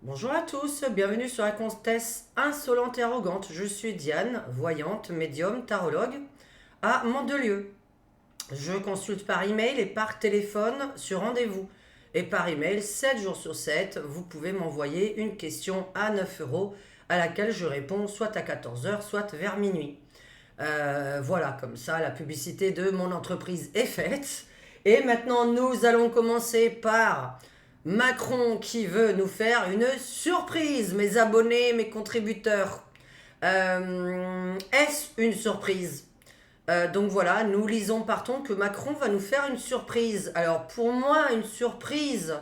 Bonjour à tous, bienvenue sur la comtesse insolente et arrogante. Je suis Diane, voyante, médium, tarologue, à Mandelieu. Je consulte par email et par téléphone sur rendez-vous. Et par email, 7 jours sur 7, vous pouvez m'envoyer une question à 9 euros à laquelle je réponds soit à 14 heures, soit vers minuit. Voilà, comme ça, la publicité de mon entreprise est faite. Et maintenant, nous allons commencer par Macron qui veut nous faire une surprise, mes abonnés, mes contributeurs. Est-ce une surprise? Donc voilà, nous lisons partons que Macron va nous faire une surprise. Alors pour moi, une surprise,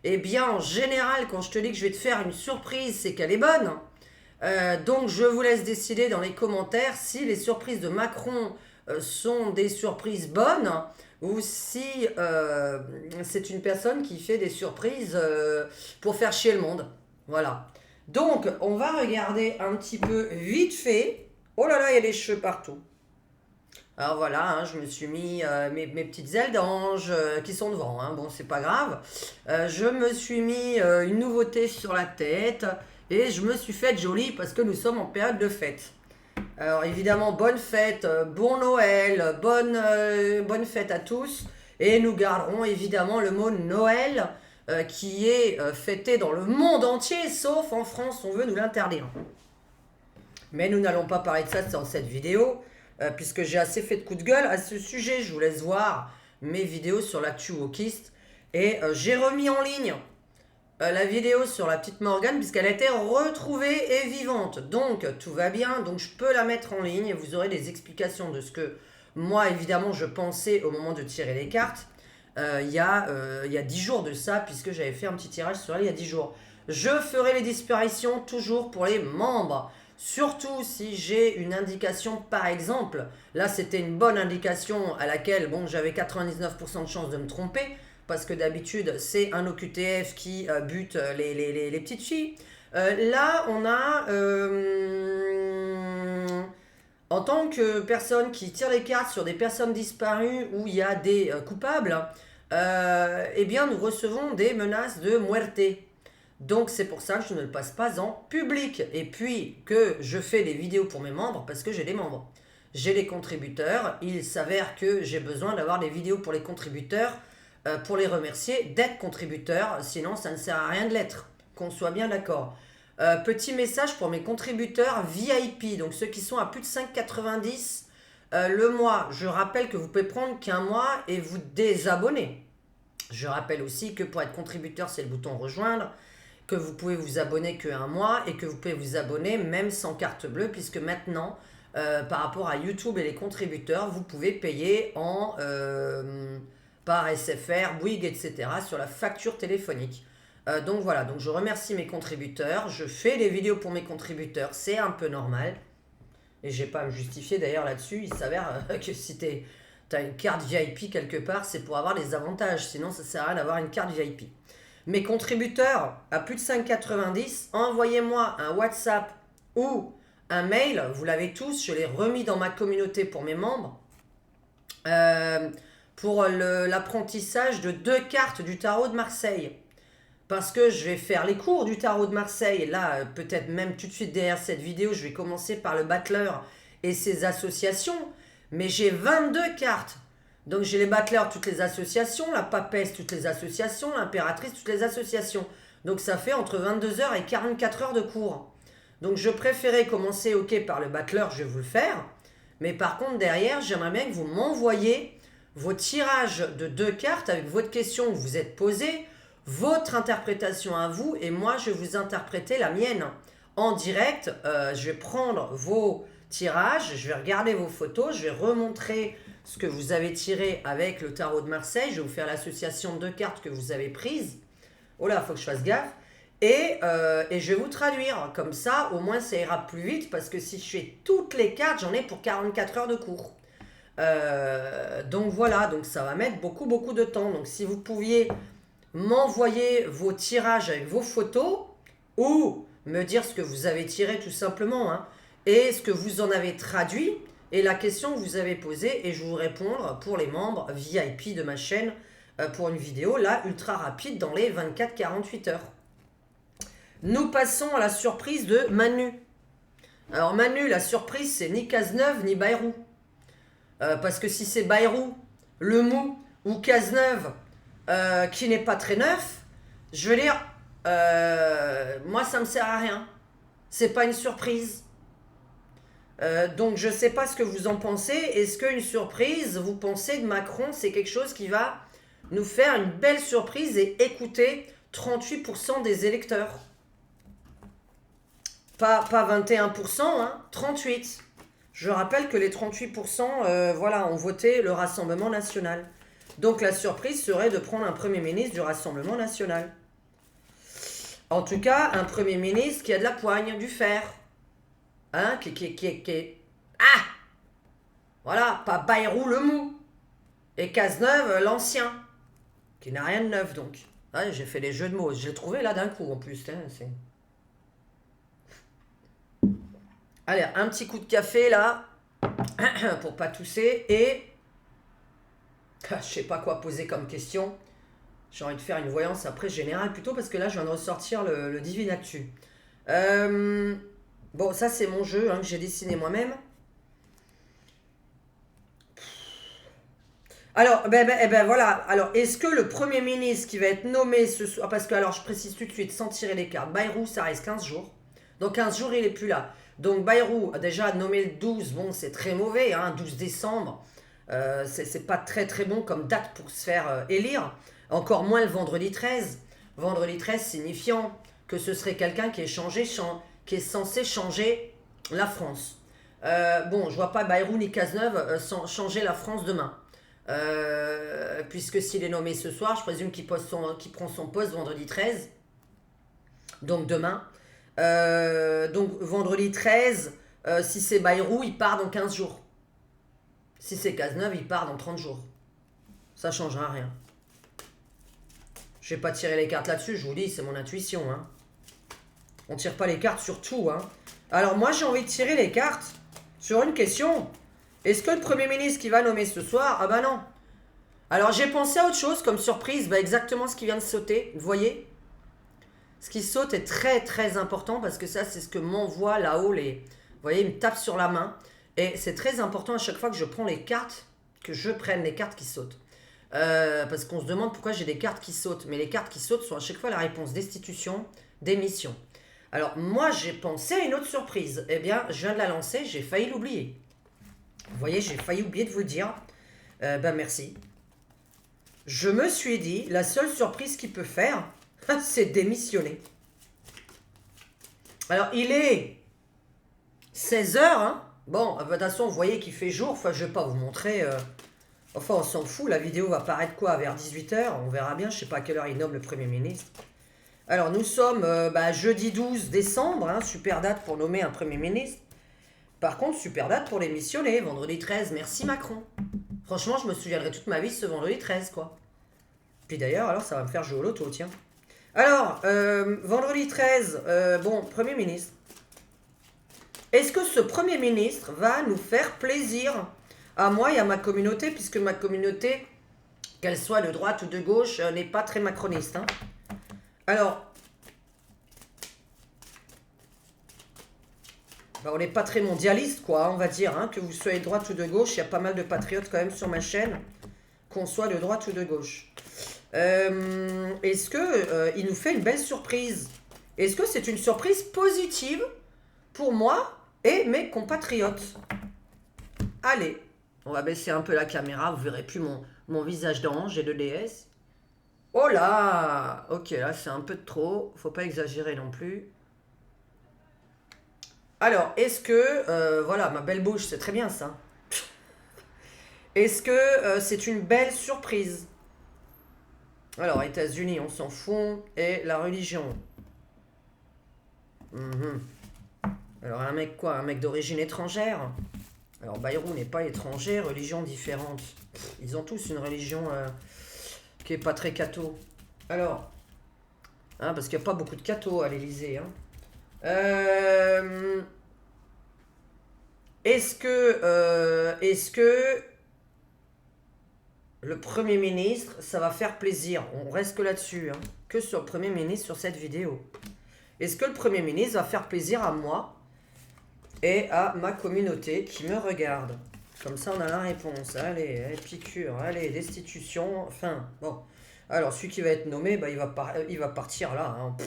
eh bien en général, quand je te dis que je vais te faire une surprise, c'est qu'elle est bonne. Donc je vous laisse décider dans les commentaires si les surprises de Macron sont des surprises bonnes ou si c'est une personne qui fait des surprises pour faire chier le monde. Voilà. Donc on va regarder un petit peu vite fait. Oh là là, il y a des cheveux partout. Alors voilà, hein, je me suis mis mes petites ailes d'ange qui sont devant. Hein. Bon, c'est pas grave. Je me suis mis une nouveauté sur la tête et je me suis faite jolie parce que nous sommes en période de fête. Alors évidemment, bonne fête, bon Noël, bonne fête à tous. Et nous garderons évidemment le mot Noël qui est fêté dans le monde entier, sauf en France, on veut nous l'interdire. Mais nous n'allons pas parler de ça dans cette vidéo, puisque j'ai assez fait de coups de gueule à ce sujet. Je vous laisse voir mes vidéos sur l'actu wokiste. Et j'ai remis en ligne la vidéo sur la petite Morgane, puisqu'elle a été retrouvée et vivante. Donc tout va bien, donc je peux la mettre en ligne et vous aurez des explications de ce que moi, évidemment, je pensais au moment de tirer les cartes. Il y a 10 jours de ça, puisque j'avais fait un petit tirage sur elle il y a 10 jours. Je ferai les disparitions toujours pour les membres. Surtout si j'ai une indication, par exemple, là c'était une bonne indication à laquelle bon, j'avais 99% de chance de me tromper, parce que d'habitude c'est un OQTF qui bute les petites filles. Là on a, en tant que personne qui tire les cartes sur des personnes disparues où il y a des coupables, eh bien nous recevons des menaces de muerte. Donc c'est pour ça que je ne le passe pas en public. Et puis que je fais des vidéos pour mes membres parce que j'ai des membres. J'ai les contributeurs. Il s'avère que j'ai besoin d'avoir des vidéos pour les contributeurs pour les remercier d'être contributeurs. Sinon ça ne sert à rien de l'être. Qu'on soit bien d'accord. Petit message pour mes contributeurs VIP. Donc ceux qui sont à plus de 5,90 le mois. Je rappelle que vous pouvez prendre qu'un mois et vous désabonner. Je rappelle aussi que pour être contributeur, c'est le bouton rejoindre, que vous pouvez vous abonner qu'un mois et que vous pouvez vous abonner même sans carte bleue, puisque maintenant, par rapport à YouTube et les contributeurs, vous pouvez payer par SFR, Bouygues, etc. sur la facture téléphonique. Donc voilà, donc je remercie mes contributeurs, je fais des vidéos pour mes contributeurs, c'est un peu normal. Et j'ai pas à me justifier d'ailleurs là-dessus, il s'avère que si t'as une carte VIP quelque part, c'est pour avoir des avantages, sinon ça sert à rien d'avoir une carte VIP. Mes contributeurs à plus de 5,90, envoyez-moi un WhatsApp ou un mail, vous l'avez tous, je l'ai remis dans ma communauté pour mes membres, pour l'apprentissage de 2 cartes du tarot de Marseille. Parce que je vais faire les cours du tarot de Marseille, et là, peut-être même tout de suite derrière cette vidéo, je vais commencer par le battleur et ses associations, mais j'ai 22 cartes. Donc j'ai les battleurs, toutes les associations, la papesse, toutes les associations, l'impératrice, toutes les associations. Donc ça fait entre 22 heures et 44 heures de cours. Donc je préférais commencer, ok, par le battleur, je vais vous le faire. Mais par contre, derrière, j'aimerais bien que vous m'envoyiez vos tirages de 2 cartes avec votre question que vous êtes posée, votre interprétation à vous, et moi, je vais vous interpréter la mienne. En direct, je vais prendre vos tirages, je vais regarder vos photos, je vais remontrer ce que vous avez tiré avec le tarot de Marseille, je vais vous faire l'association de 2 cartes que vous avez prises. Oh là, il faut que je fasse gaffe. Et je vais vous traduire. Comme ça, au moins, ça ira plus vite. Parce que si je fais toutes les cartes, j'en ai pour 44 heures de cours. Donc voilà, donc ça va mettre beaucoup, beaucoup de temps. Donc si vous pouviez m'envoyer vos tirages avec vos photos ou me dire ce que vous avez tiré tout simplement, hein, et ce que vous en avez traduit et la question que vous avez posée, et je vais vous répondre pour les membres VIP de ma chaîne pour une vidéo là ultra rapide dans les 24-48 heures. Nous passons à la surprise de Manu. Alors Manu, la surprise, c'est ni Cazeneuve ni Bayrou. Parce que si c'est Bayrou, le mou, ou Cazeneuve, qui n'est pas très neuf, je veux dire, moi ça me sert à rien. C'est pas une surprise. Donc je sais pas ce que vous en pensez. Est-ce qu'une surprise, vous pensez que Macron, c'est quelque chose qui va nous faire une belle surprise et écouter 38% des électeurs? Pas 21%, hein, 38%. Je rappelle que les 38%, voilà, ont voté le Rassemblement National. Donc la surprise serait de prendre un Premier ministre du Rassemblement National. En tout cas, un Premier ministre qui a de la poigne, du fer. Hein, qui... Ah! Voilà, pas Bayrou le mou. Et Cazeneuve l'ancien. Qui n'a rien de neuf, donc. Ouais, j'ai fait les jeux de mots. Je l'ai trouvé là d'un coup, en plus. Hein, c'est... Allez, un petit coup de café là, pour pas tousser, et je sais pas quoi poser comme question. J'ai envie de faire une voyance après générale plutôt, parce que là je viens de ressortir le Divine Actu. Bon, ça c'est mon jeu hein, que j'ai dessiné moi-même. Alors, voilà. Alors, est-ce que le Premier ministre qui va être nommé ce soir, parce que alors je précise tout de suite, sans tirer les cartes, Bayrou ça reste 15 jours. Donc 15 jours il est plus là. Donc Bayrou, déjà nommé le 12, bon c'est très mauvais, hein, 12 décembre. C'est pas très très bon comme date pour se faire élire. Encore moins le vendredi 13. Vendredi 13 signifiant que ce serait quelqu'un qui est censé changer la France. Bon, je vois pas Bayrou ni Cazeneuve changer la France demain. Puisque s'il est nommé ce soir, je présume qu'il prend son poste vendredi 13. Donc demain. Donc vendredi 13, si c'est Bayrou, il part dans 15 jours. Si c'est Cazeneuve, il part dans 30 jours. Ça changera rien. Je vais pas tirer les cartes là-dessus, je vous dis, c'est mon intuition. Hein. On tire pas les cartes sur tout. Hein. Alors moi, j'ai envie de tirer les cartes sur une question. Est-ce que le Premier ministre qui va nommer ce soir... Ah bah non. Alors j'ai pensé à autre chose comme surprise, bah exactement ce qui vient de sauter. Vous voyez ? Ce qui saute est très très important parce que ça c'est ce que m'envoie là-haut les... Vous voyez, il me tape sur la main. Et c'est très important à chaque fois que je prends les cartes, que je prenne les cartes qui sautent. Parce qu'on se demande pourquoi j'ai des cartes qui sautent. Mais les cartes qui sautent sont à chaque fois la réponse destitution, démission. Alors moi j'ai pensé à une autre surprise. Eh bien je viens de la lancer, j'ai failli l'oublier. Vous voyez, j'ai failli oublier de vous le dire. Merci. Je me suis dit, la seule surprise qu'il peut faire, c'est démissionner. Alors, il est 16h. Hein. Bon, de toute façon, vous voyez qu'il fait jour. Enfin, je ne vais pas vous montrer. Enfin, on s'en fout. La vidéo va paraître quoi? Vers 18h. On verra bien. Je ne sais pas à quelle heure il nomme le Premier ministre. Alors, nous sommes jeudi 12 décembre. Hein, super date pour nommer un Premier ministre. Par contre, super date pour démissionner. Vendredi 13. Merci Macron. Franchement, je me souviendrai toute ma vie ce vendredi 13, quoi. Puis d'ailleurs, alors, ça va me faire jouer au loto, tiens. Alors, vendredi 13, bon, Premier ministre. Est-ce que ce Premier ministre va nous faire plaisir à moi et à ma communauté, puisque ma communauté, qu'elle soit de droite ou de gauche, n'est pas très macroniste. Hein. Alors, ben, on n'est pas très mondialiste, quoi, on va dire. Hein, que vous soyez de droite ou de gauche, il y a pas mal de patriotes quand même sur ma chaîne, qu'on soit de droite ou de gauche. Est-ce que il nous fait une belle surprise? Est-ce que c'est une surprise positive pour moi et mes compatriotes? Allez, on va baisser un peu la caméra, vous verrez plus mon visage d'ange et de déesse. Oh là! Ok, là c'est un peu de trop, faut pas exagérer non plus. Alors, est-ce que... voilà, ma belle bouche, c'est très bien ça. Est-ce que c'est une belle surprise? Alors, États-Unis, on s'en fout. Et la religion. Alors, un mec quoi? Un mec d'origine étrangère? Alors, Bayrou n'est pas étranger, religion différente. Ils ont tous une religion qui est pas très catho. Alors, hein, parce qu'il n'y a pas beaucoup de cathos à l'Élysée. Hein. Est-ce que le Premier ministre, ça va faire plaisir? On reste que là-dessus, hein, que sur le Premier ministre sur cette vidéo. Est-ce que le Premier ministre va faire plaisir à moi et à ma communauté qui me regarde? Comme ça, on a la réponse. Allez, Épicure, allez, destitution, enfin, bon. Alors, celui qui va être nommé, bah, il va partir là. Hein.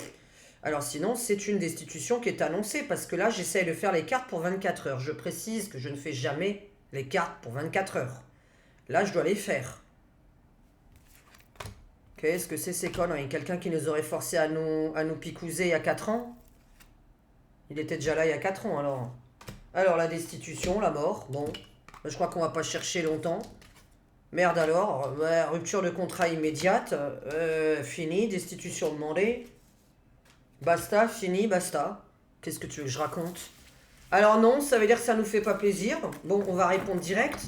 Alors, sinon, c'est une destitution qui est annoncée, parce que là, j'essaye de faire les cartes pour 24 heures. Je précise que je ne fais jamais les cartes pour 24 heures. Là, je dois les faire. Qu'est-ce que c'est ces conneries? Quelqu'un qui nous aurait forcé à nous picouser il y a 4 ans? Il était déjà là il y a 4 ans, alors. Alors, la destitution, la mort, bon... Je crois qu'on va pas chercher longtemps. Merde alors, rupture de contrat immédiate, fini, destitution demandée. Basta, fini, basta. Qu'est-ce que tu veux que je raconte? Alors non, ça veut dire que ça nous fait pas plaisir. Bon, on va répondre direct.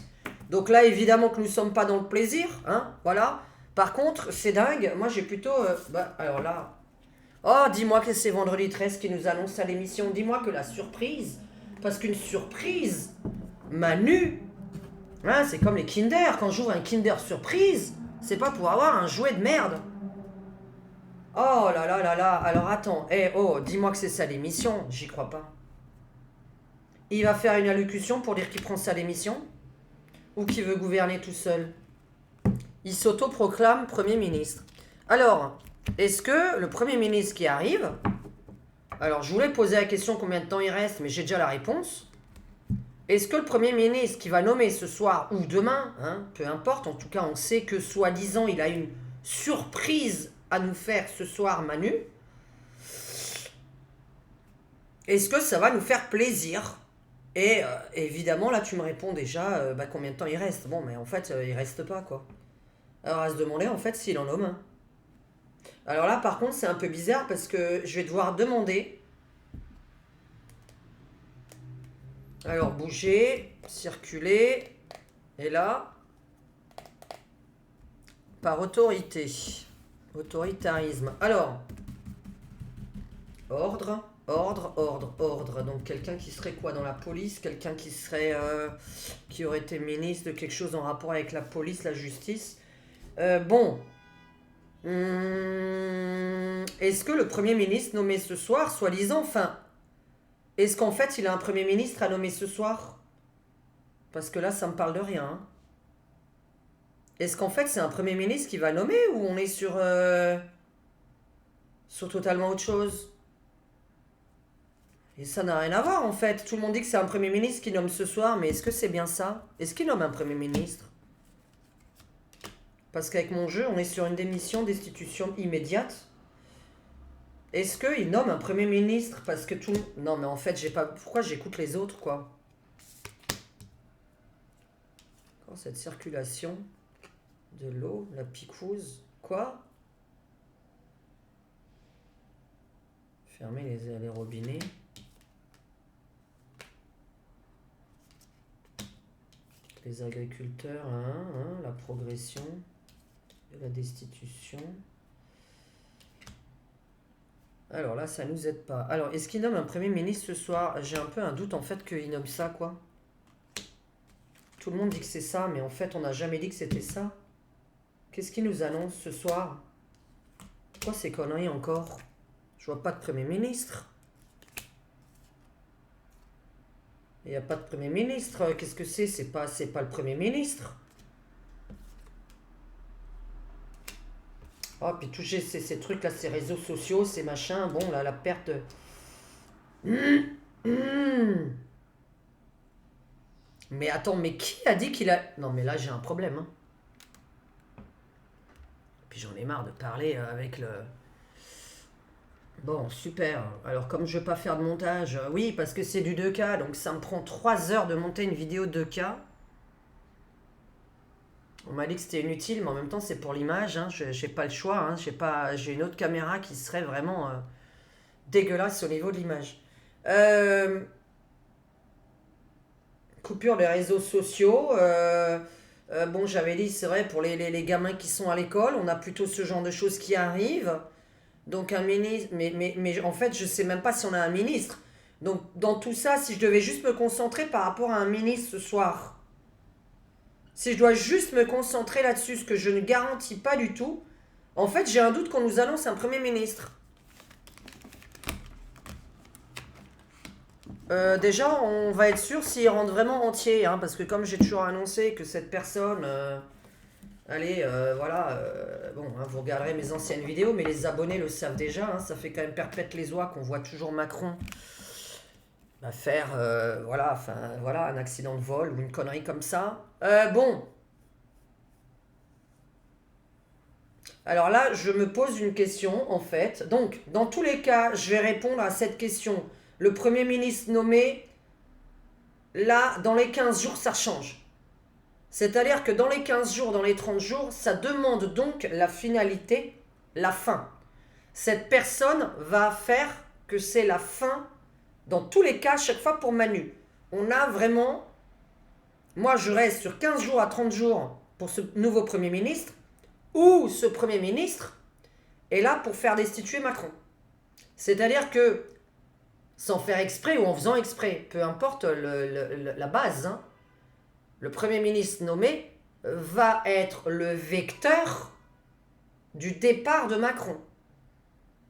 Donc là, évidemment que nous sommes pas dans le plaisir, hein, voilà. Par contre, c'est dingue, moi j'ai plutôt... alors là... Oh, dis-moi que c'est vendredi 13 qui nous annonce à l'émission. Dis-moi que la surprise, parce qu'une surprise... Manu, hein, c'est comme les Kinder. Quand j'ouvre un Kinder surprise, c'est pas pour avoir un jouet de merde. Oh là là là là. Alors attends, dis-moi que c'est ça l'émission. J'y crois pas. Il va faire une allocution pour dire qu'il prend ça l'émission ou qu'il veut gouverner tout seul. Il s'auto-proclame Premier ministre. Alors, est-ce que le Premier ministre qui arrive... Alors, je voulais poser la question combien de temps il reste, mais j'ai déjà la réponse. Est-ce que le Premier ministre qui va nommer ce soir ou demain, hein, peu importe, en tout cas on sait que soi-disant il a une surprise à nous faire ce soir, Manu. Est-ce que ça va nous faire plaisir? Et évidemment là tu me réponds déjà combien de temps il reste. Bon mais en fait il reste pas quoi. Alors à se demander en fait s'il en nomme un. Alors là par contre c'est un peu bizarre parce que je vais devoir demander... Alors, bouger, circuler, et là, par autorité, autoritarisme. Alors, ordre, donc quelqu'un qui serait quoi dans la police, quelqu'un qui serait, qui aurait été ministre de quelque chose en rapport avec la police, la justice. Bon, est-ce que le Premier ministre nommé ce soir, soi-disant, enfin... Est-ce qu'en fait, il a un Premier ministre à nommer ce soir? Parce que là, ça me parle de rien. Hein. Est-ce qu'en fait, c'est un Premier ministre qui va nommer ou on est sur totalement autre chose? Et ça n'a rien à voir, en fait. Tout le monde dit que c'est un Premier ministre qui nomme ce soir, mais est-ce que c'est bien ça? Est-ce qu'il nomme un Premier ministre? Parce qu'avec mon jeu, on est sur une démission, destitution immédiate. Est-ce qu'il nomme un Premier ministre? Parce que tout... Non, mais en fait, j'ai pas... Pourquoi j'écoute les autres, quoi? Cette circulation de l'eau, la picouse... Quoi? Fermer les robinets. Les agriculteurs, la progression, la destitution... Alors là, ça nous aide pas. Alors, est-ce qu'il nomme un Premier ministre ce soir? J'ai un peu un doute en fait qu'il nomme ça, quoi. Tout le monde dit que c'est ça, mais en fait, on n'a jamais dit que c'était ça. Qu'est-ce qu'il nous annonce ce soir? Quoi ces conneries encore? Je vois pas de Premier ministre. Il n'y a pas de Premier ministre. Qu'est-ce que c'est? C'est pas le Premier ministre. Oh, puis toucher ces trucs là, ces réseaux sociaux, ces machins, bon là, la perte de... Mais attends, mais qui a dit qu'il a... Non mais là j'ai un problème. Hein. Puis j'en ai marre de parler avec le... Bon, super. Alors comme je veux pas faire de montage, oui, parce que c'est du 2K, donc ça me prend 3 heures de monter une vidéo 2K. On m'a dit que c'était inutile, mais en même temps, c'est pour l'image. Hein. J'ai pas le choix. Hein. J'ai une autre caméra qui serait vraiment dégueulasse au niveau de l'image. Coupure des réseaux sociaux. Bon, j'avais dit, c'est vrai, pour les gamins qui sont à l'école, on a plutôt ce genre de choses qui arrivent. Donc, un ministre... Mais en fait, je sais même pas si on a un ministre. Donc, dans tout ça, si je devais juste me concentrer par rapport à un ministre ce soir... Si je dois juste me concentrer là-dessus, ce que je ne garantis pas du tout, en fait, j'ai un doute qu'on nous annonce un Premier ministre. Déjà, on va être sûr s'il rentre vraiment entier, hein, parce que comme j'ai toujours annoncé que cette personne, allez, voilà, bon, hein, vous regarderez mes anciennes vidéos, mais les abonnés le savent déjà, hein, ça fait quand même perpète les oies qu'on voit toujours Macron faire, voilà, enfin, voilà, un accident de vol ou une connerie comme ça. Bon, alors là, je me pose une question, en fait. Donc, dans tous les cas, je vais répondre à cette question. Le Premier ministre nommé, là, dans les 15 jours, ça change. C'est-à-dire que dans les 15 jours, dans les 30 jours, ça demande donc la finalité, la fin. Cette personne va faire que c'est la fin, dans tous les cas, chaque fois pour Manu. On a vraiment... Moi, je reste sur 15 jours à 30 jours pour ce nouveau Premier ministre, ou ce Premier ministre est là pour faire destituer Macron. C'est-à-dire que, sans faire exprès ou en faisant exprès, peu importe la base, hein, le Premier ministre nommé va être le vecteur du départ de Macron.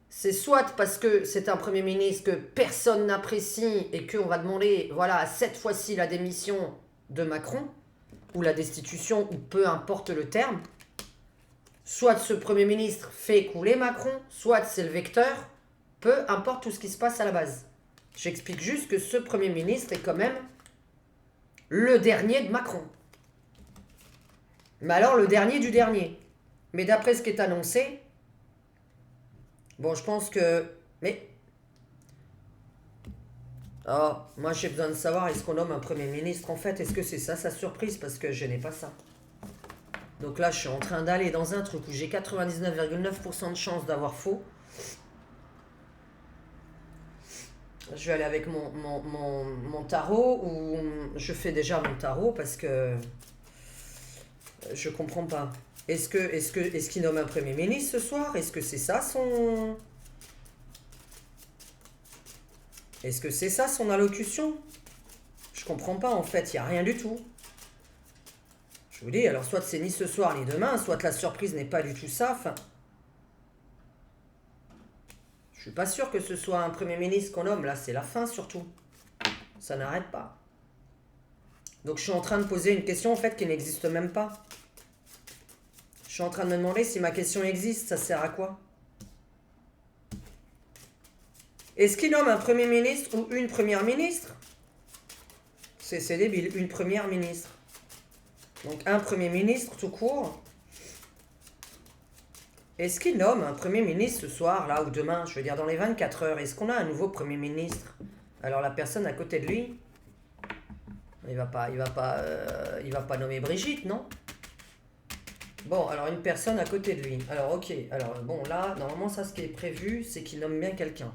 C'est soit parce que c'est un Premier ministre que personne n'apprécie et qu'on va demander, voilà, cette fois-ci la démission de Macron, ou la destitution, ou peu importe le terme, soit ce Premier ministre fait couler Macron, soit c'est le vecteur, peu importe tout ce qui se passe à la base. J'explique juste que ce Premier ministre est quand même le dernier de Macron. Mais alors le dernier du dernier. Mais d'après ce qui est annoncé, bon, je pense que... Mais... Oh, moi j'ai besoin de savoir, est-ce qu'on nomme un Premier ministre en fait? Est-ce que c'est ça sa surprise? Parce que je n'ai pas ça. Donc là, je suis en train d'aller dans un truc où j'ai 99,9% de chance d'avoir faux. Je vais aller avec mon tarot, ou je fais déjà mon tarot parce que je comprends pas. Est-ce qu'il nomme un Premier ministre ce soir? Est-ce que c'est ça son... Est-ce que c'est ça son allocution? Je comprends pas en fait, il n'y a rien du tout. Je vous dis, alors soit c'est ni ce soir ni demain, soit la surprise n'est pas du tout ça, enfin... Je suis pas sûr que ce soit un Premier ministre qu'on nomme, là c'est la fin surtout. Ça n'arrête pas. Donc je suis en train de poser une question en fait qui n'existe même pas. Je suis en train de me demander si ma question existe, ça sert à quoi? Est-ce qu'il nomme un Premier ministre ou une Première ministre? C'est débile, une Première ministre. Donc un Premier ministre tout court. Est-ce qu'il nomme un Premier ministre ce soir, là, ou demain, je veux dire dans les 24 heures? Est-ce qu'on a un nouveau Premier ministre? Alors la personne à côté de lui, il va pas nommer Brigitte, non? Bon, alors une personne à côté de lui. Alors ok, alors bon là, normalement ça ce qui est prévu, c'est qu'il nomme bien quelqu'un.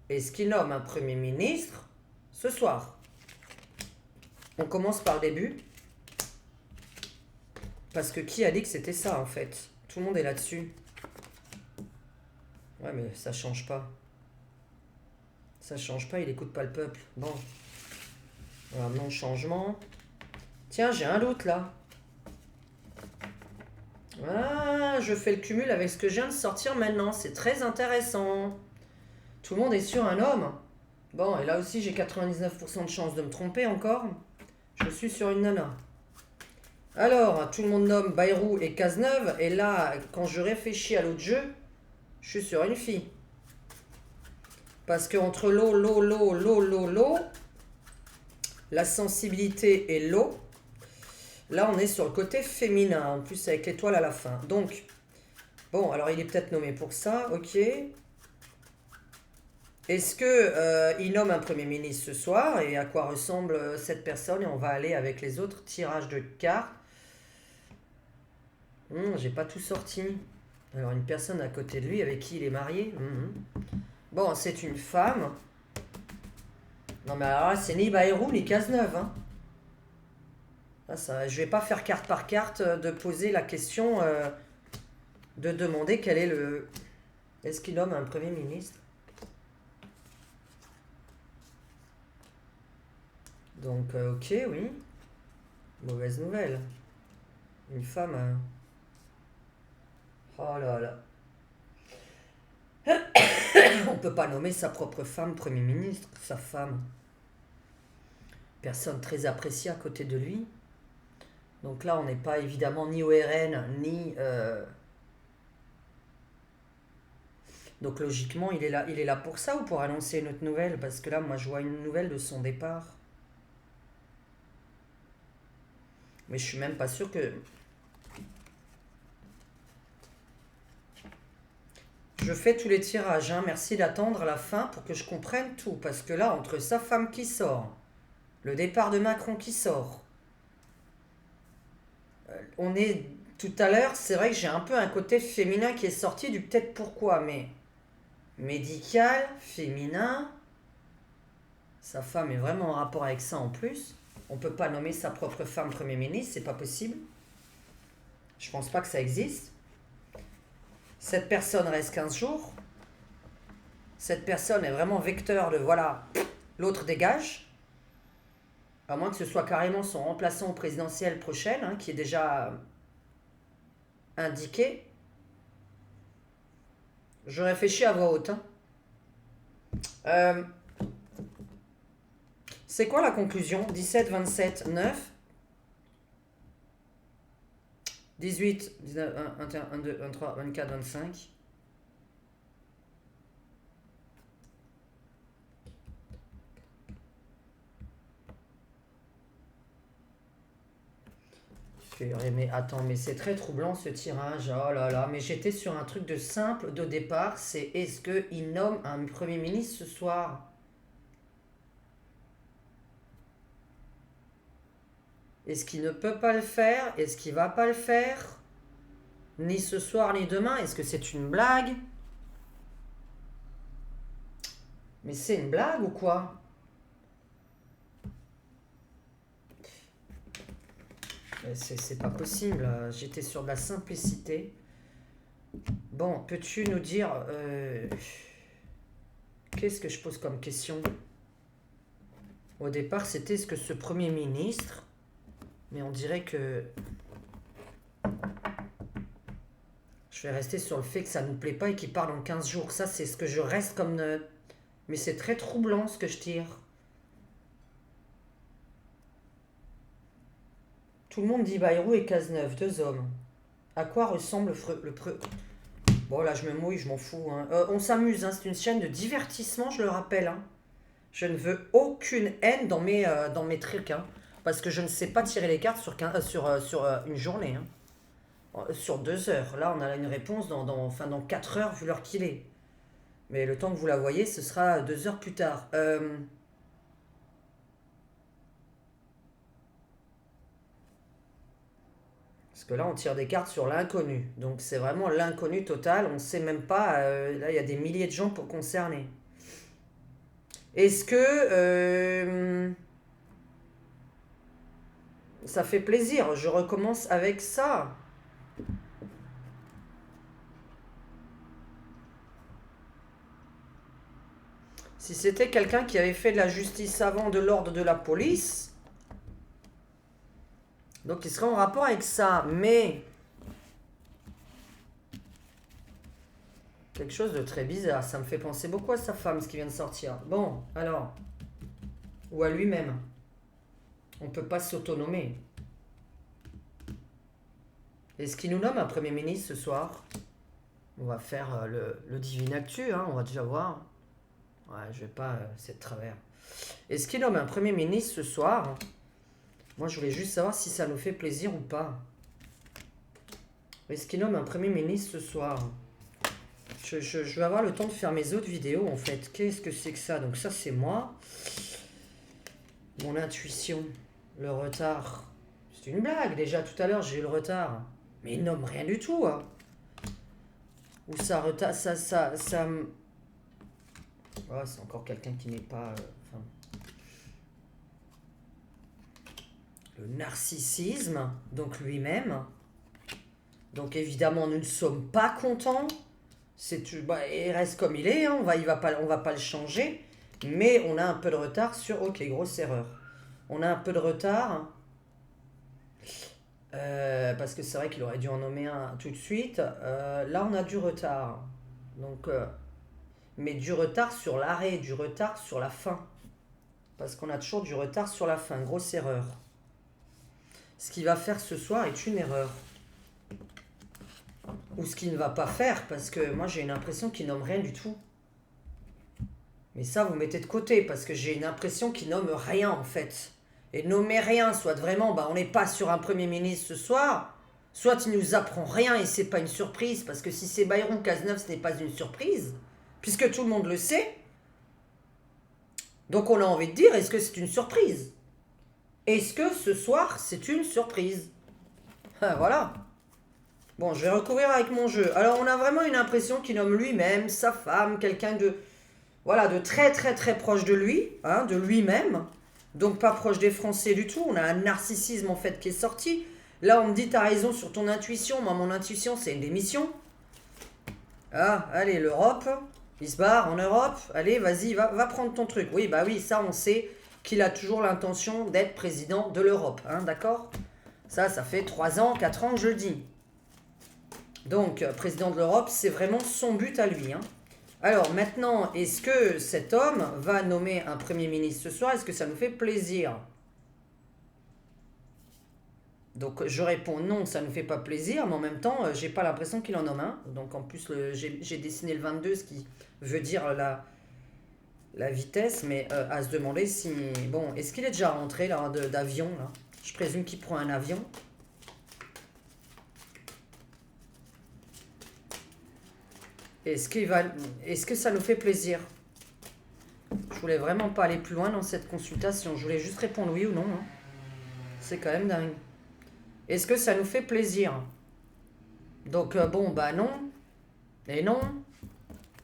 Est-ce qu'il nomme un Premier ministre ce soir? On commence par le début. Parce que qui a dit que c'était ça en fait? Tout le monde est là-dessus. Ouais mais ça change pas. Ça change pas, il écoute pas le peuple. Bon. Alors non changement. Tiens, j'ai un doute là. Ah, je fais le cumul avec ce que je viens de sortir maintenant. C'est très intéressant. Tout le monde est sur un homme. Bon, et là aussi j'ai 99% de chance de me tromper encore. Je suis sur une nana. Alors, tout le monde nomme Bayrou et Cazeneuve. Et là, quand je réfléchis à l'autre jeu, je suis sur une fille. Parce que entre l'eau, la sensibilité et l'eau, là on est sur le côté féminin, en plus avec l'étoile à la fin. Donc, bon, alors il est peut-être nommé pour ça, ok. Est-ce que il nomme un Premier ministre ce soir? Et à quoi ressemble cette personne? Et on va aller avec les autres tirages de cartes. J'ai pas tout sorti. Alors une personne à côté de lui avec qui il est marié. Bon, c'est une femme. Non mais alors là, c'est ni Bayrou ni Cazeneuve. Hein. Là, ça, je vais pas faire carte par carte de poser la question, de demander quel est le... Est-ce qu'il nomme un Premier ministre? Donc, ok, oui. Mauvaise nouvelle. Une femme... Oh là là. peut pas nommer sa propre femme Premier ministre, sa femme. Personne très appréciée à côté de lui. Donc là, on n'est pas évidemment ni au RN, ni... Donc logiquement, il est là pour ça ou pour annoncer une autre nouvelle? Parce que là, moi, je vois une nouvelle de son départ. Mais je suis même pas sûr que... Je fais tous les tirages, hein. Merci d'attendre la fin pour que je comprenne tout. Parce que là, entre sa femme qui sort, le départ de Macron qui sort, on est... Tout à l'heure, c'est vrai que j'ai un peu un côté féminin qui est sorti du peut-être pourquoi, mais... Médical, féminin... Sa femme est vraiment en rapport avec ça en plus. On peut pas nommer sa propre femme Premier ministre, c'est pas possible. Je pense pas que ça existe. Cette personne reste 15 jours. Cette personne est vraiment vecteur de voilà, l'autre dégage. À moins que ce soit carrément son remplaçant au présidentiel prochaine, hein, qui est déjà indiqué. Je réfléchis à voix haute. Hein. C'est quoi la conclusion? 17, 27, 9. 18, 19, 1, 21, 22, 23, 24, 25. Mais attends, mais c'est très troublant ce tirage. Oh là là, mais j'étais sur un truc de simple de départ. C'est est-ce qu'il nomme un Premier ministre ce soir? Est-ce qu'il ne peut pas le faire? Est-ce qu'il va pas le faire? Ni ce soir, ni demain. Est-ce que c'est une blague? Mais c'est une blague ou quoi? C'est pas possible. J'étais sur de la simplicité. Bon, peux-tu nous dire... qu'est-ce que je pose comme question? Au départ, c'était est-ce que ce Premier ministre... Mais on dirait que... Je vais rester sur le fait que ça ne nous plaît pas et qu'il parle en 15 jours. Ça, c'est ce que je reste comme... Mais c'est très troublant ce que je tire. Tout le monde dit Bayrou et Cazeneuve, deux hommes. À quoi ressemble le Bon, là, je me mouille, je m'en fous. Hein. On s'amuse, hein. C'est une chaîne de divertissement, je le rappelle. Hein. Je ne veux aucune haine dans mes trucs. Hein. Parce que je ne sais pas tirer les cartes sur une journée. Hein. Sur 2 heures. Là, on a une réponse dans 4 heures, vu l'heure qu'il est. Mais le temps que vous la voyez, ce sera 2 heures plus tard. Parce que là, on tire des cartes sur l'inconnu. Donc, c'est vraiment l'inconnu total. On ne sait même pas. Là, il y a des milliers de gens pour concerner. Est-ce que... ça fait plaisir. Je recommence avec ça. Si c'était quelqu'un qui avait fait de la justice avant de l'ordre de la police, donc il serait en rapport avec ça. Mais quelque chose de très bizarre. Ça me fait penser beaucoup à sa femme, ce qui vient de sortir. Bon, alors. Ou à lui-même. On ne peut pas s'autonomer. Est-ce qu'il nous nomme un Premier ministre ce soir? On va faire le Divine Actu, hein, on va déjà voir. Ouais, je vais pas, c'est de travers. Est-ce qu'il nomme un Premier ministre ce soir? Moi, je voulais juste savoir si ça nous fait plaisir ou pas. Est-ce qu'il nomme un Premier ministre ce soir? Je vais avoir le temps de faire mes autres vidéos, en fait. Qu'est-ce que c'est que ça? Donc ça, c'est moi. Mon intuition. Le retard. C'est une blague, déjà, tout à l'heure, j'ai eu le retard. Mais il nomme rien du tout, hein. Ou ça retard, ça... Oh, c'est encore quelqu'un qui n'est pas... le narcissisme, donc lui-même. Donc évidemment, nous ne sommes pas contents. Il reste comme il est, hein. On va pas le changer. Mais on a un peu de retard sur... Ok, grosse erreur. On a un peu de retard. Parce que c'est vrai qu'il aurait dû en nommer un tout de suite. Là, on a du retard. Donc... mais du retard sur l'arrêt, du retard sur la fin. Parce qu'on a toujours du retard sur la fin, grosse erreur. Ce qu'il va faire ce soir est une erreur. Ou ce qu'il ne va pas faire, parce que moi j'ai une impression qu'il nomme rien du tout. Mais ça, vous mettez de côté, parce que j'ai une impression qu'il nomme rien en fait. Et nommer rien, soit vraiment, on n'est pas sur un Premier ministre ce soir, soit il nous apprend rien et c'est pas une surprise, parce que si c'est Bayrou Cazeneuve, ce n'est pas une surprise, puisque tout le monde le sait. Donc on a envie de dire, est-ce que c'est une surprise? Est-ce que ce soir, c'est une surprise? Voilà. Bon, je vais recouvrir avec mon jeu. Alors on a vraiment une impression qu'il nomme lui-même, sa femme, quelqu'un de... Voilà, de très très très proche de lui, hein, de lui-même. Donc pas proche des Français du tout. On a un narcissisme en fait qui est sorti. Là on me dit t'as raison sur ton intuition. Moi mon intuition c'est une démission. Ah, allez l'Europe. Il se barre en Europe. Allez vas-y, va prendre ton truc. Oui bah oui, ça on sait qu'il a toujours l'intention d'être président de l'Europe. Hein, d'accord? Ça fait 3 ans, 4 ans que je le dis. Donc président de l'Europe c'est vraiment son but à lui. Hein. Alors maintenant, est-ce que cet homme va nommer un Premier ministre ce soir? Est-ce que ça nous fait plaisir? Donc je réponds non, ça ne nous fait pas plaisir, mais en même temps, j'ai pas l'impression qu'il en nomme un. Donc en plus, j'ai dessiné le 22, ce qui veut dire la vitesse, mais à se demander si... Bon, est-ce qu'il est déjà rentré là d'avion là? Je présume qu'il prend un avion. Est-ce que ça nous fait plaisir? Je voulais vraiment pas aller plus loin dans cette consultation. Je voulais juste répondre oui ou non. Hein. C'est quand même dingue. Est-ce que ça nous fait plaisir? Donc bon, bah non. Et non.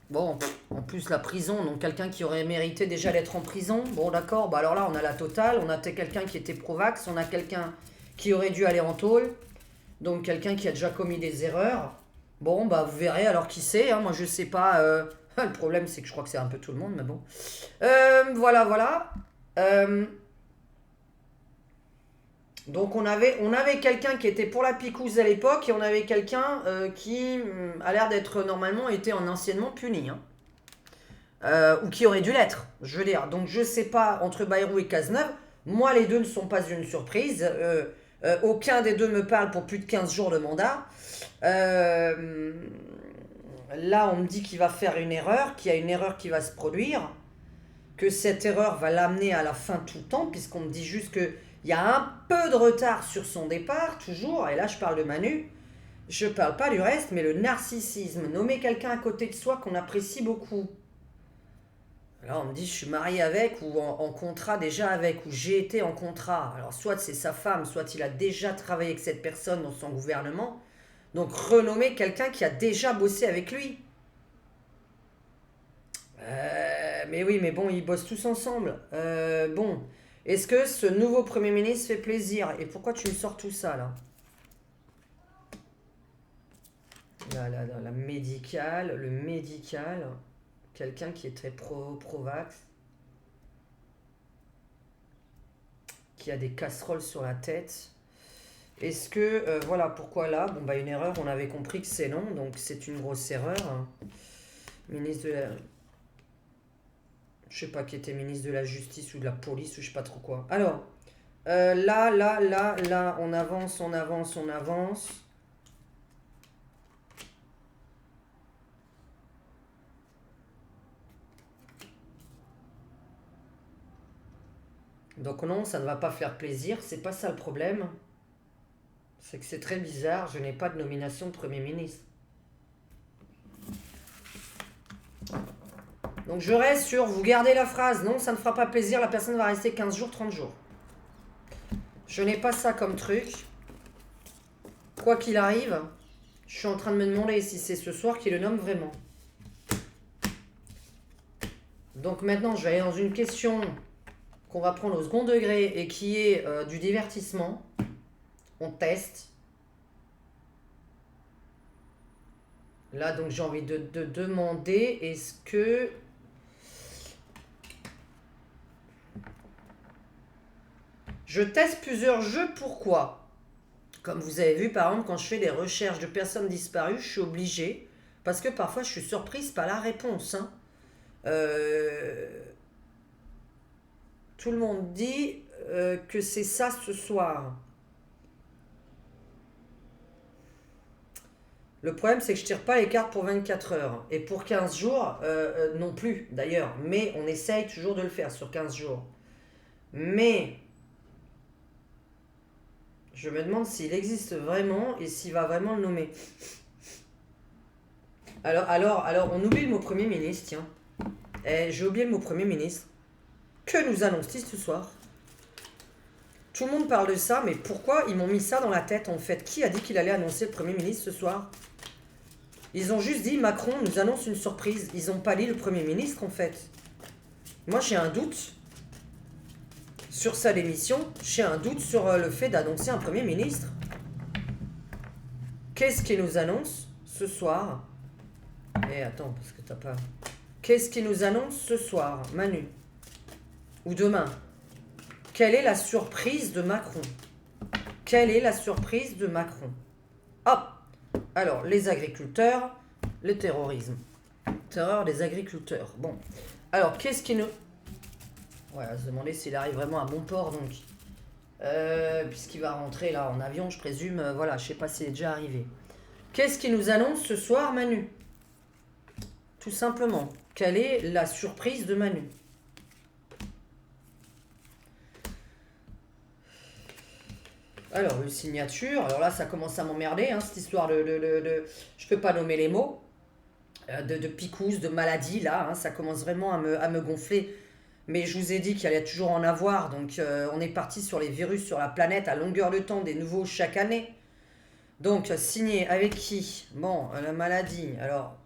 Bon, en plus la prison, donc quelqu'un qui aurait mérité déjà d'être en prison. Bon d'accord, bah alors là on a la totale. On a quelqu'un qui était pro-vax. On a quelqu'un qui aurait dû aller en tôle. Donc quelqu'un qui a déjà commis des erreurs. Bon, bah vous verrez alors qui c'est, hein, moi je sais pas, le problème c'est que je crois que c'est un peu tout le monde, mais bon. Voilà. Donc on avait quelqu'un qui était pour la picouse à l'époque, et on avait quelqu'un qui a l'air d'être normalement été anciennement puni, hein. Ou qui aurait dû l'être, je veux dire. Donc je sais pas, entre Bayrou et Cazeneuve, moi les deux ne sont pas une surprise, aucun des deux me parle pour plus de 15 jours de mandat. Là, on me dit qu'il va faire une erreur, qu'il y a une erreur qui va se produire, que cette erreur va l'amener à la fin tout le temps, puisqu'on me dit juste qu'il y a un peu de retard sur son départ, toujours, et là je parle de Manu, je parle pas du reste, mais le narcissisme, nommer quelqu'un à côté de soi qu'on apprécie beaucoup. Là, on me dit je suis marié avec, ou en contrat déjà avec, ou j'ai été en contrat. Alors soit c'est sa femme, soit il a déjà travaillé avec cette personne dans son gouvernement. Donc renommer quelqu'un qui a déjà bossé avec lui. Mais oui, mais bon, ils bossent tous ensemble. Bon, est-ce que ce nouveau Premier ministre fait plaisir? Et pourquoi tu me sors tout ça, là? La médicale, le médical, quelqu'un qui est très pro-vax, qui a des casseroles sur la tête. Est-ce que, voilà, pourquoi là? Bon, bah une erreur, on avait compris que c'est non, donc c'est une grosse erreur. Ministre de la... Je sais pas qui était ministre de la Justice ou de la Police ou je sais pas trop quoi. Alors, là, on avance. Donc non, ça ne va pas faire plaisir, c'est pas ça le problème. C'est que c'est très bizarre, je n'ai pas de nomination de Premier ministre. Donc je reste sur, vous gardez la phrase, non, ça ne fera pas plaisir, la personne va rester 15 jours, 30 jours. Je n'ai pas ça comme truc. Quoi qu'il arrive, je suis en train de me demander si c'est ce soir qu'il le nomme vraiment. Donc maintenant, je vais aller dans une question qu'on va prendre au second degré et qui est du divertissement. On teste. Là, donc, j'ai envie de demander, est-ce que... Je teste plusieurs jeux, pourquoi? Comme vous avez vu, par exemple, quand je fais des recherches de personnes disparues, je suis obligée, parce que parfois, je suis surprise par la réponse. Hein. Euh, Tout le monde dit que c'est ça ce soir. Le problème, c'est que je tire pas les cartes pour 24 heures. Et pour 15 jours, non plus, d'ailleurs. Mais on essaye toujours de le faire sur 15 jours. Mais je me demande s'il existe vraiment et s'il va vraiment le nommer. Alors, on oublie le mot Premier ministre, tiens. J'ai oublié le mot Premier ministre. Que nous annonce-t-il ce soir? Tout le monde parle de ça, mais pourquoi ils m'ont mis ça dans la tête en fait? Qui a dit qu'il allait annoncer le Premier ministre ce soir? Ils ont juste dit Macron nous annonce une surprise. Ils n'ont pas dit le Premier ministre en fait. Moi j'ai un doute sur sa démission. J'ai un doute sur le fait d'annoncer un Premier ministre. Qu'est-ce qu'il nous annonce ce soir? Attends, parce que t'as pas... Qu'est-ce qu'il nous annonce ce soir, Manu? Ou demain? Quelle est la surprise de Macron? Quelle est la surprise de Macron? Hop! Alors, les agriculteurs, le terrorisme. Terreur des agriculteurs. Bon. Alors, qu'est-ce qui nous... Ouais, à se demander s'il arrive vraiment à bon port, donc. Puisqu'il va rentrer là en avion, je présume. Voilà, je sais pas s'il est déjà arrivé. Qu'est-ce qui nous annonce ce soir, Manu? Tout simplement. Quelle est la surprise de Manu? Alors, une signature. Alors là, ça commence à m'emmerder, hein, cette histoire de... Je peux pas nommer les mots. De picouse, de maladie, là. Hein, ça commence vraiment à me gonfler. Mais je vous ai dit qu'il allait toujours en avoir. Donc, on est parti sur les virus sur la planète à longueur de temps, des nouveaux chaque année. Donc, signé avec qui? Bon, la maladie. Alors,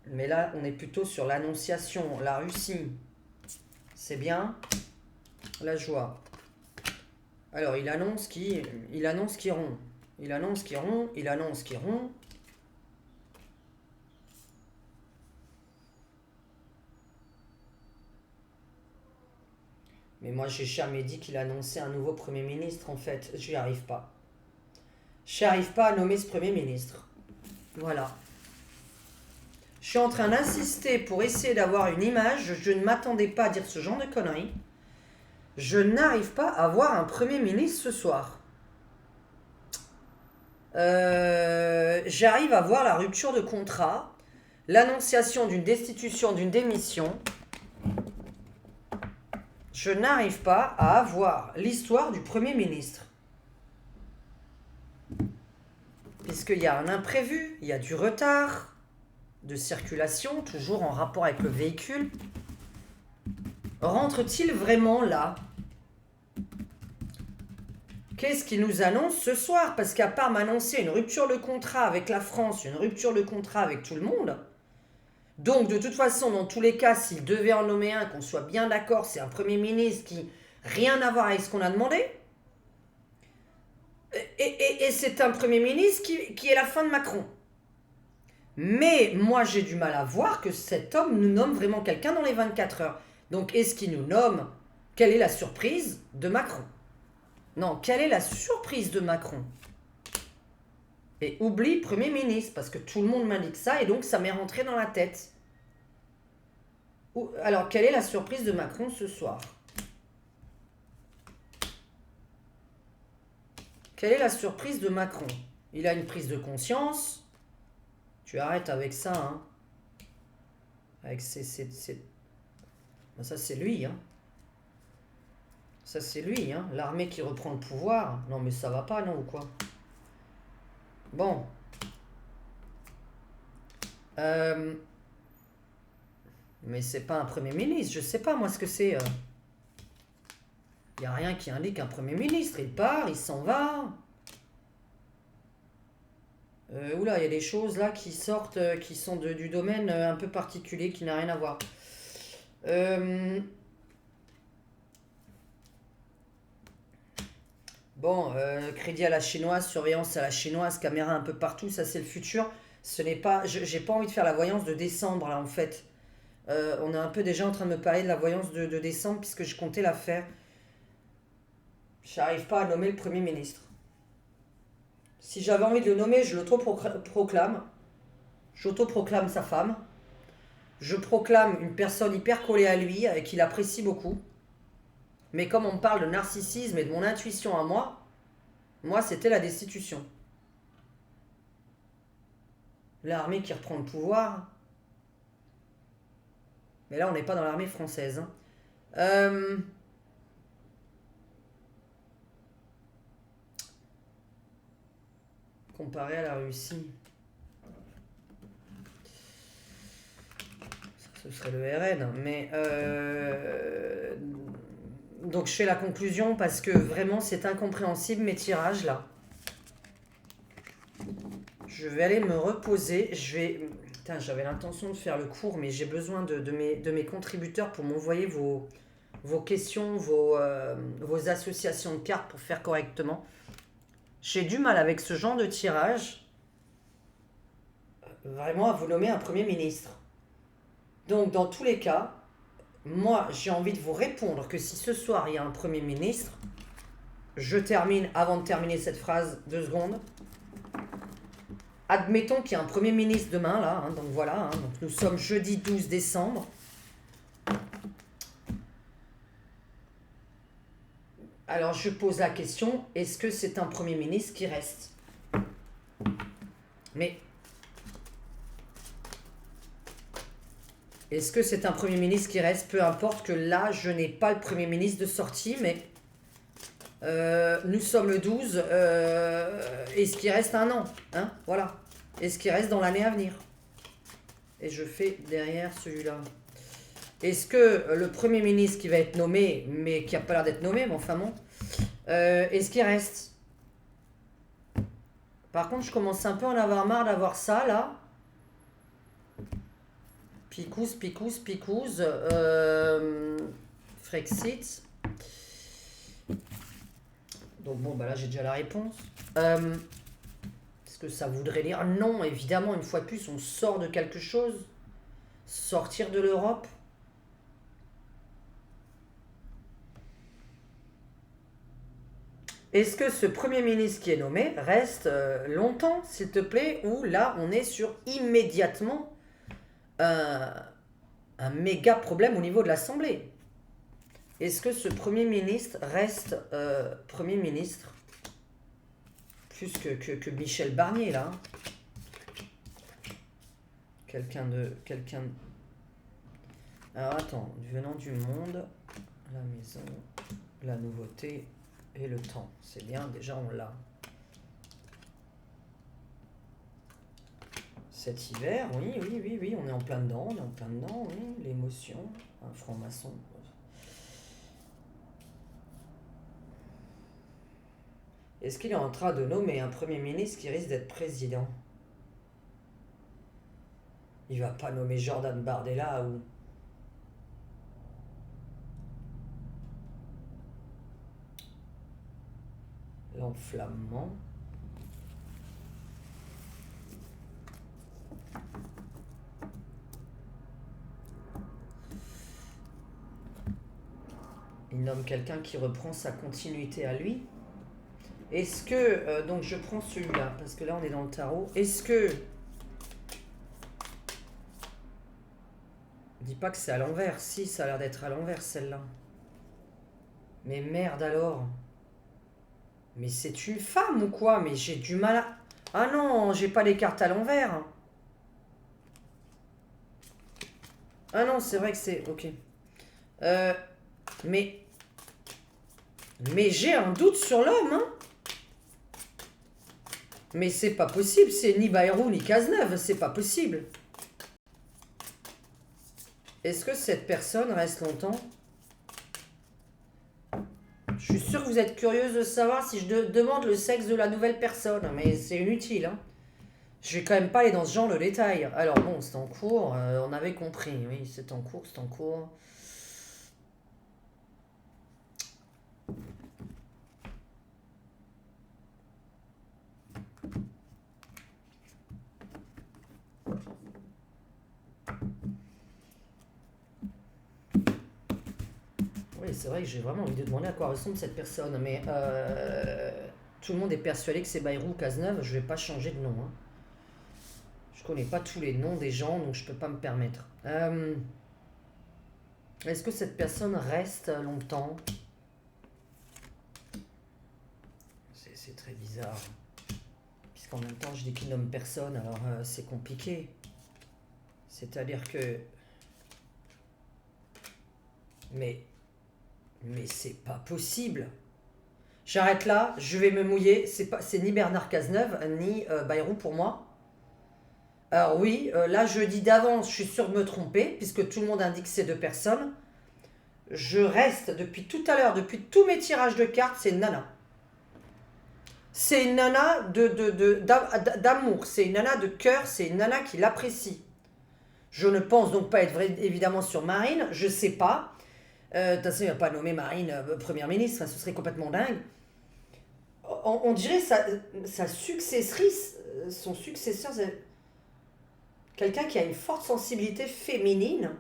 mais là, on est plutôt sur l'annonciation. La Russie, c'est bien. La joie. Alors, il annonce qui rompt. Il annonce qui rompt. Il annonce qui rompt. Mais moi, j'ai jamais dit qu'il annonçait un nouveau Premier ministre, en fait. J'y arrive pas. J'y arrive pas à nommer ce Premier ministre. Voilà. Je suis en train d'insister pour essayer d'avoir une image. Je ne m'attendais pas à dire ce genre de conneries. Je n'arrive pas à voir un Premier ministre ce soir. J'arrive à voir la rupture de contrat, l'annonciation d'une destitution, d'une démission. Je n'arrive pas à avoir l'histoire du Premier ministre. Puisqu'il y a un imprévu, il y a du retard de circulation, toujours en rapport avec le véhicule. Rentre-t-il vraiment là? Qu'est-ce qu'il nous annonce ce soir? Parce qu'à part m'annoncer une rupture de contrat avec la France, une rupture de contrat avec tout le monde, donc de toute façon, dans tous les cas, s'il devait en nommer un, qu'on soit bien d'accord, c'est un Premier ministre qui rien à voir avec ce qu'on a demandé. Et c'est un Premier ministre qui est la fin de Macron. Mais moi, j'ai du mal à voir que cet homme nous nomme vraiment quelqu'un dans les 24 heures. Donc, est-ce qu'il nous nomme? Quelle est la surprise de Macron? Non, quelle est la surprise de Macron? Et oublie Premier ministre, parce que tout le monde m'indique ça, et donc ça m'est rentré dans la tête. Alors, quelle est la surprise de Macron ce soir? Quelle est la surprise de Macron? Il a une prise de conscience. Tu arrêtes avec ça, hein. Avec ben, ça, c'est lui, hein. Ça, c'est lui, hein. L'armée qui reprend le pouvoir. Non, mais ça va pas, non, ou quoi? Bon. Mais c'est pas un Premier ministre. Je sais pas, moi, ce que c'est. Il n'y a rien qui indique un Premier ministre. Il part, il s'en va. Oula, il y a des choses là qui sortent, qui sont du domaine un peu particulier, qui n'a rien à voir. Bon, crédit à la chinoise, surveillance à la chinoise, caméra un peu partout, ça c'est le futur. Ce n'est pas, j'ai pas envie de faire la voyance de décembre là en fait. On est un peu déjà en train de me parler de la voyance de décembre puisque je comptais la faire. J'arrive pas à nommer le Premier ministre. Si j'avais envie de le nommer, je l'auto-proclame. J'auto-proclame sa femme. Je proclame une personne hyper collée à lui, qu'il apprécie beaucoup. Mais comme on me parle de narcissisme et de mon intuition à moi, c'était la destitution. L'armée qui reprend le pouvoir. Mais là, on n'est pas dans l'armée française. Comparé à la Russie. Ce serait le RN. Mais donc je fais la conclusion parce que vraiment c'est incompréhensible mes tirages là. Je vais aller me reposer. Putain, j'avais l'intention de faire le cours, mais j'ai besoin de mes contributeurs pour m'envoyer vos questions, vos associations de cartes pour faire correctement. J'ai du mal avec ce genre de tirage. Vraiment à vous nommer un Premier ministre. Donc dans tous les cas, moi j'ai envie de vous répondre que si ce soir il y a un Premier ministre, je termine, avant de terminer cette phrase, 2 secondes. Admettons qu'il y a un Premier ministre demain, là, donc voilà, donc nous sommes jeudi 12 décembre. Alors je pose la question, est-ce que c'est un Premier ministre qui reste? Mais est-ce que c'est un Premier ministre qui reste? Peu importe que là, je n'ai pas le Premier ministre de sortie, mais nous sommes le 12. Est-ce qu'il reste un an, hein? Voilà. Est-ce qu'il reste dans l'année à venir? Et je fais derrière celui-là. Est-ce que le Premier ministre qui va être nommé, mais qui n'a pas l'air d'être nommé, mais enfin bon, est-ce qu'il reste? Par contre, je commence un peu à en avoir marre d'avoir ça, là. Picous. Frexit. Donc bon, bah là, j'ai déjà la réponse. Est-ce que ça voudrait dire? Non, évidemment, une fois de plus, on sort de quelque chose. Sortir de l'Europe. Est-ce que ce Premier ministre qui est nommé reste longtemps, s'il te plaît? Ou là, on est sur immédiatement un méga problème au niveau de l'Assemblée? Est-ce que ce Premier ministre reste Premier ministre? Plus que Michel Barnier, là. Quelqu'un de... Alors, attends. Venant du monde, la maison, la nouveauté et le temps. C'est bien, déjà, on l'a. Cet hiver, oui, on est en plein dedans, oui. L'émotion, un franc-maçon. Est-ce qu'il est en train de nommer un Premier ministre qui risque d'être président? Il va pas nommer Jordan Bardella ou... L'enflammement. Il nomme quelqu'un qui reprend sa continuité à lui. Est-ce que... donc je prends celui-là, parce que là on est dans le tarot. Est-ce que... Dis pas que c'est à l'envers. Si, ça a l'air d'être à l'envers celle-là. Mais merde alors. Mais c'est une femme ou quoi? Mais j'ai du mal à... Ah non, j'ai pas les cartes à l'envers. Ah non, c'est vrai que c'est... Ok. Mais j'ai un doute sur l'homme, hein. Mais c'est pas possible, c'est ni Bayrou ni Cazeneuve, c'est pas possible. Est-ce que cette personne reste longtemps? Je suis sûre que vous êtes curieuse de savoir si je demande le sexe de la nouvelle personne, mais c'est inutile, hein. Je vais quand même pas aller dans ce genre de détails. Alors bon, c'est en cours, on avait compris, oui, c'est en cours. Oui, c'est vrai que j'ai vraiment envie de demander à quoi ressemble cette personne, mais tout le monde est persuadé que c'est Bayrou ou Cazeneuve, je vais pas changer de nom, hein. Je connais pas tous les noms des gens, donc je peux pas me permettre. Est-ce que cette personne reste longtemps? C'est très bizarre. Puisqu'en même temps, je dis qu'il nomme personne, alors c'est compliqué. C'est-à-dire que... Mais c'est pas possible. J'arrête là, je vais me mouiller. C'est ni Bernard Cazeneuve, ni Bayrou pour moi. Alors oui, là je dis d'avance, je suis sûre de me tromper, puisque tout le monde indique ces deux personnes. Je reste depuis tout à l'heure, depuis tous mes tirages de cartes, c'est une nana. C'est une nana d'amour, c'est une nana de cœur, c'est une nana qui l'apprécie. Je ne pense donc pas être évidemment sur Marine, je sais pas. De toute façon, il va pas nommer Marine première ministre, ce serait complètement dingue. On dirait sa successrice, son successeur, c'est quelqu'un qui a une forte sensibilité féminine.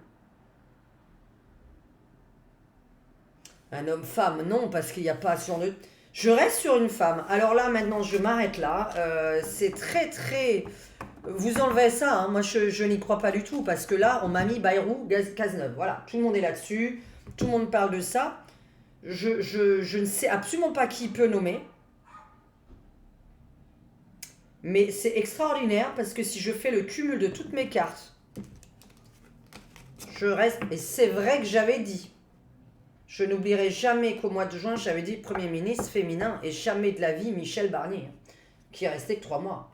Un homme-femme, non, parce qu'il n'y a pas sur le... Je reste sur une femme. Alors là, maintenant, je m'arrête là. C'est très, très... Vous enlevez ça, hein. Moi, je n'y crois pas du tout, parce que là, on m'a mis Bayrou, Cazeneuve. Voilà, tout le monde est là-dessus. Tout le monde parle de ça. Je ne sais absolument pas qui peut nommer. Mais c'est extraordinaire, parce que si je fais le cumul de toutes mes cartes, je reste... Et c'est vrai que j'avais dit... Je n'oublierai jamais qu'au mois de juin, j'avais dit Premier ministre féminin et jamais de la vie Michel Barnier, qui est resté que 3 mois.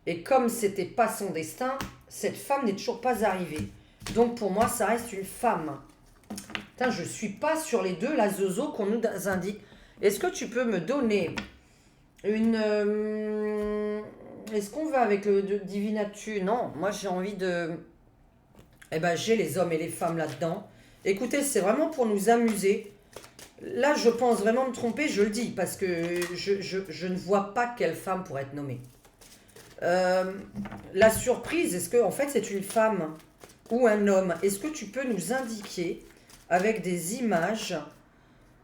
Et comme c'était pas son destin, cette femme n'est toujours pas arrivée. Donc pour moi, ça reste une femme. Putain, je suis pas sur les deux, la zozo qu'on nous indique. Est-ce que tu peux me donner une... Est-ce qu'on va avec le divinatu? Non, moi j'ai envie de... Eh ben j'ai les hommes et les femmes là-dedans. Écoutez, c'est vraiment pour nous amuser. Là, je pense vraiment me tromper, je le dis, parce que je ne vois pas quelle femme pourrait être nommée. La surprise, est-ce que en fait c'est une femme ou un homme? Est-ce que tu peux nous indiquer avec des images,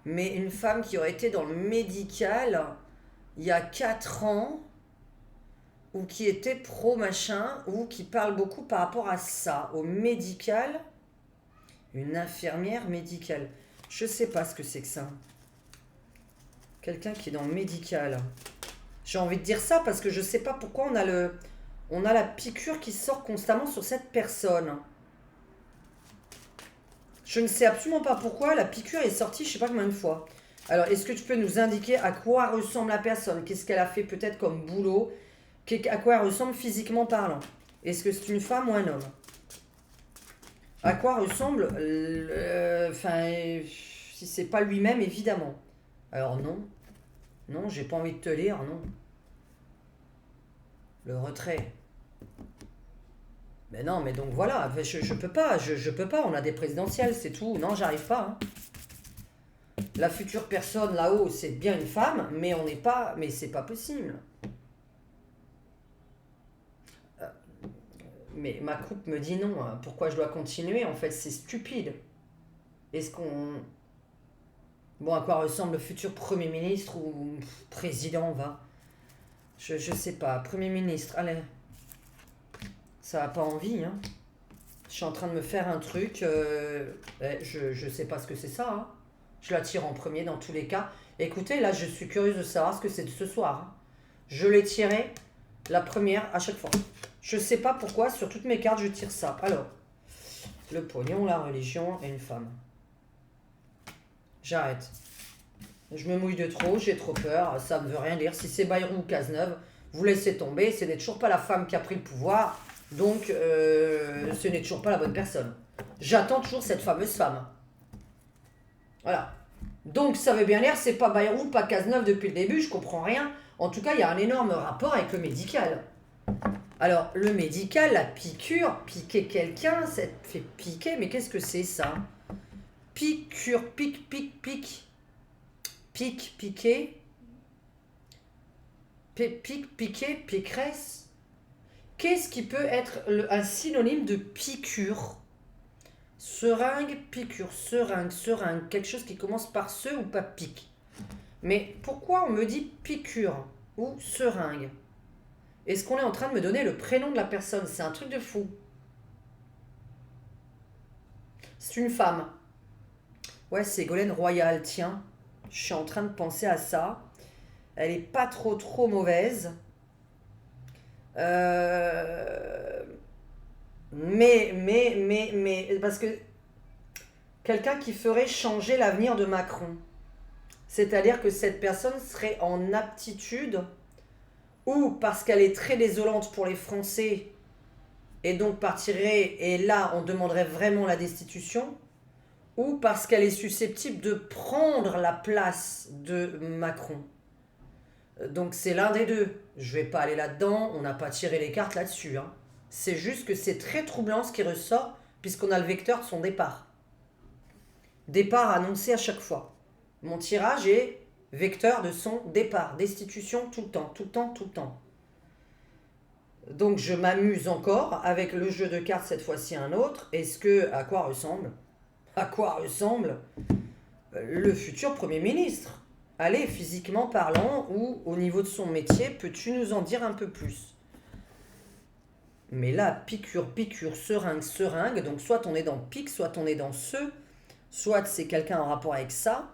mais une femme qui aurait été dans le médical il y a 4 ans, ou qui était pro-machin, ou qui parle beaucoup par rapport à ça, au médical? Une infirmière médicale. Je sais pas ce que c'est que ça. Quelqu'un qui est dans le médical. J'ai envie de dire ça parce que je sais pas pourquoi on a la piqûre qui sort constamment sur cette personne. Je ne sais absolument pas pourquoi la piqûre est sortie je sais pas combien de fois. Alors, est-ce que tu peux nous indiquer à quoi ressemble la personne? Qu'est-ce qu'elle a fait peut-être comme boulot? À quoi elle ressemble physiquement parlant? Est-ce que c'est une femme ou un homme? À quoi ressemble, si c'est pas lui-même, évidemment. Alors non, non, j'ai pas envie de te lire, non. Le retrait. Mais non, mais donc voilà, je peux pas, je peux pas, on a des présidentielles, c'est tout. Non, j'arrive pas. Hein. La future personne là-haut, c'est bien une femme, mais on n'est pas, mais c'est pas possible. Mais ma coupe me dit non. Hein. Pourquoi je dois continuer? En fait, c'est stupide. Est-ce qu'on... Bon, à quoi ressemble le futur Premier ministre ou président, va? Je sais pas. Premier ministre, allez. Ça a pas envie, hein. Je suis en train de me faire un truc. Je sais pas ce que c'est ça. Hein. Je la tire en premier dans tous les cas. Écoutez, là, je suis curieuse de savoir ce que c'est de ce soir. Hein. Je l'ai tiré la première à chaque fois. Je sais pas pourquoi, sur toutes mes cartes, je tire ça. Alors, le pognon, la religion et une femme. J'arrête. Je me mouille de trop, j'ai trop peur, ça ne veut rien dire. Si c'est Bayrou ou Cazeneuve, vous laissez tomber, ce n'est toujours pas la femme qui a pris le pouvoir, donc ce n'est toujours pas la bonne personne. J'attends toujours cette fameuse femme. Voilà. Donc ça veut bien dire, c'est pas Bayrou, pas Cazeneuve depuis le début, je comprends rien. En tout cas, il y a un énorme rapport avec le médical. Alors, le médical, la piqûre, piquer quelqu'un, ça fait piquer, mais qu'est-ce que c'est ça? Piqûre, pique, pique, pique. Pique, piquer. Pique, piquer, piqueresse. Qu'est-ce qui peut être un synonyme de piqûre? Seringue, piqûre, seringue, seringue. Quelque chose qui commence par ce ou pas pique. Mais pourquoi on me dit piqûre ou seringue? Est-ce qu'on est en train de me donner le prénom de la personne? C'est un truc de fou. C'est une femme. Ouais, c'est Ségolène Royal, tiens. Je suis en train de penser à ça. Elle est pas trop mauvaise. Euh, parce que quelqu'un qui ferait changer l'avenir de Macron. C'est-à-dire que cette personne serait en aptitude, ou parce qu'elle est très désolante pour les Français, et donc partirait, et là on demanderait vraiment la destitution, ou parce qu'elle est susceptible de prendre la place de Macron. Donc c'est l'un des deux. Je vais pas aller là-dedans, on n'a pas tiré les cartes là-dessus, hein. C'est juste que c'est très troublant ce qui ressort, puisqu'on a le vecteur de son départ. Départ annoncé à chaque fois. Mon tirage est vecteur de son départ. Destitution tout le temps, tout le temps, tout le temps. Donc je m'amuse encore avec le jeu de cartes, cette fois-ci un autre. À quoi ressemble le futur Premier ministre? Allez, physiquement parlant, ou au niveau de son métier, peux-tu nous en dire un peu plus? Mais là, piqûre, seringue, donc soit on est dans pique, soit on est dans soit c'est quelqu'un en rapport avec ça.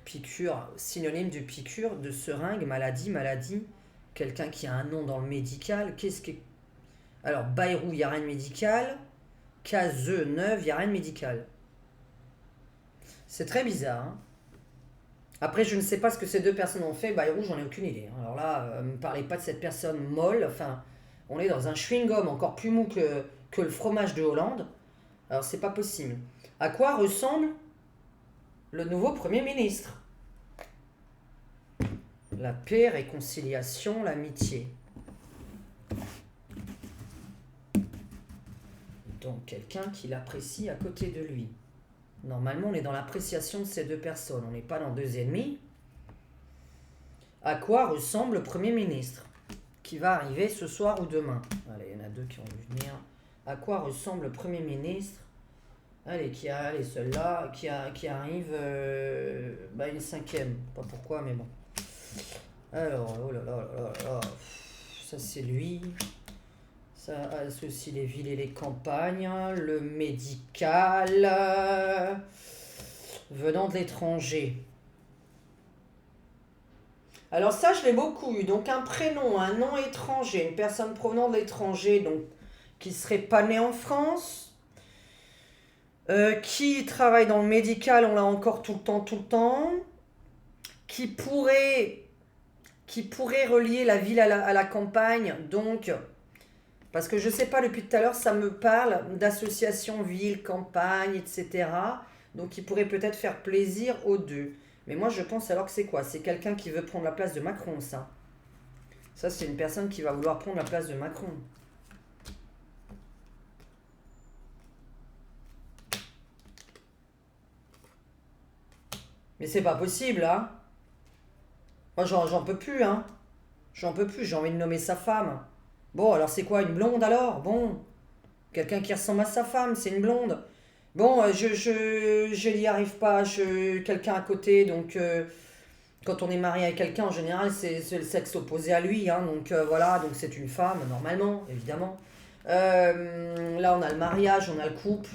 Piqûre, synonyme de piqûre, de seringue, maladie. Quelqu'un qui a un nom dans le médical. Alors, Bayrou, il n'y a rien de médical. Cazeneuve, il n'y a rien de médical. C'est très bizarre, hein. Après, je ne sais pas ce que ces deux personnes ont fait. Bayrou, j'en ai aucune idée, hein. Alors là, ne me parlez pas de cette personne molle. Enfin, on est dans un chewing-gum encore plus mou que le fromage de Hollande. Alors, c'est pas possible. À quoi ressemble le nouveau Premier ministre? La paix, réconciliation, l'amitié. Donc, quelqu'un qui l'apprécie à côté de lui. Normalement, on est dans l'appréciation de ces deux personnes. On n'est pas dans deux ennemis. À quoi ressemble le Premier ministre qui va arriver ce soir ou demain? Allez, il y en a deux qui ont dû venir. À quoi ressemble le Premier ministre? Allez, celle-là qui arrive, une cinquième. Pas pourquoi, mais bon. Alors, oh là là là là là. Ça, c'est lui. Ça associe les villes et les campagnes. Le médical. Venant de l'étranger. Alors ça, je l'ai beaucoup eu. Donc un prénom, un nom étranger, une personne provenant de l'étranger, donc qui serait pas née en France, qui travaille dans le médical, on l'a encore tout le temps, qui pourrait relier la ville à la campagne, donc parce que je sais pas, depuis tout à l'heure, ça me parle d'association ville, campagne, etc. Donc il pourrait peut-être faire plaisir aux deux. Mais moi, je pense alors que c'est quoi? C'est quelqu'un qui veut prendre la place de Macron, ça. Ça, c'est une personne qui va vouloir prendre la place de Macron. Mais c'est pas possible, hein. Moi, j'en peux plus, hein. J'en peux plus, j'ai envie de nommer sa femme. Bon, alors c'est quoi, une blonde alors? Bon, quelqu'un qui ressemble à sa femme, c'est une blonde. Bon, je n'y arrive pas, quelqu'un à côté, donc quand on est marié avec quelqu'un, en général, c'est le sexe opposé à lui, hein, donc voilà, donc c'est une femme, normalement, évidemment. Là, on a le mariage, on a le couple,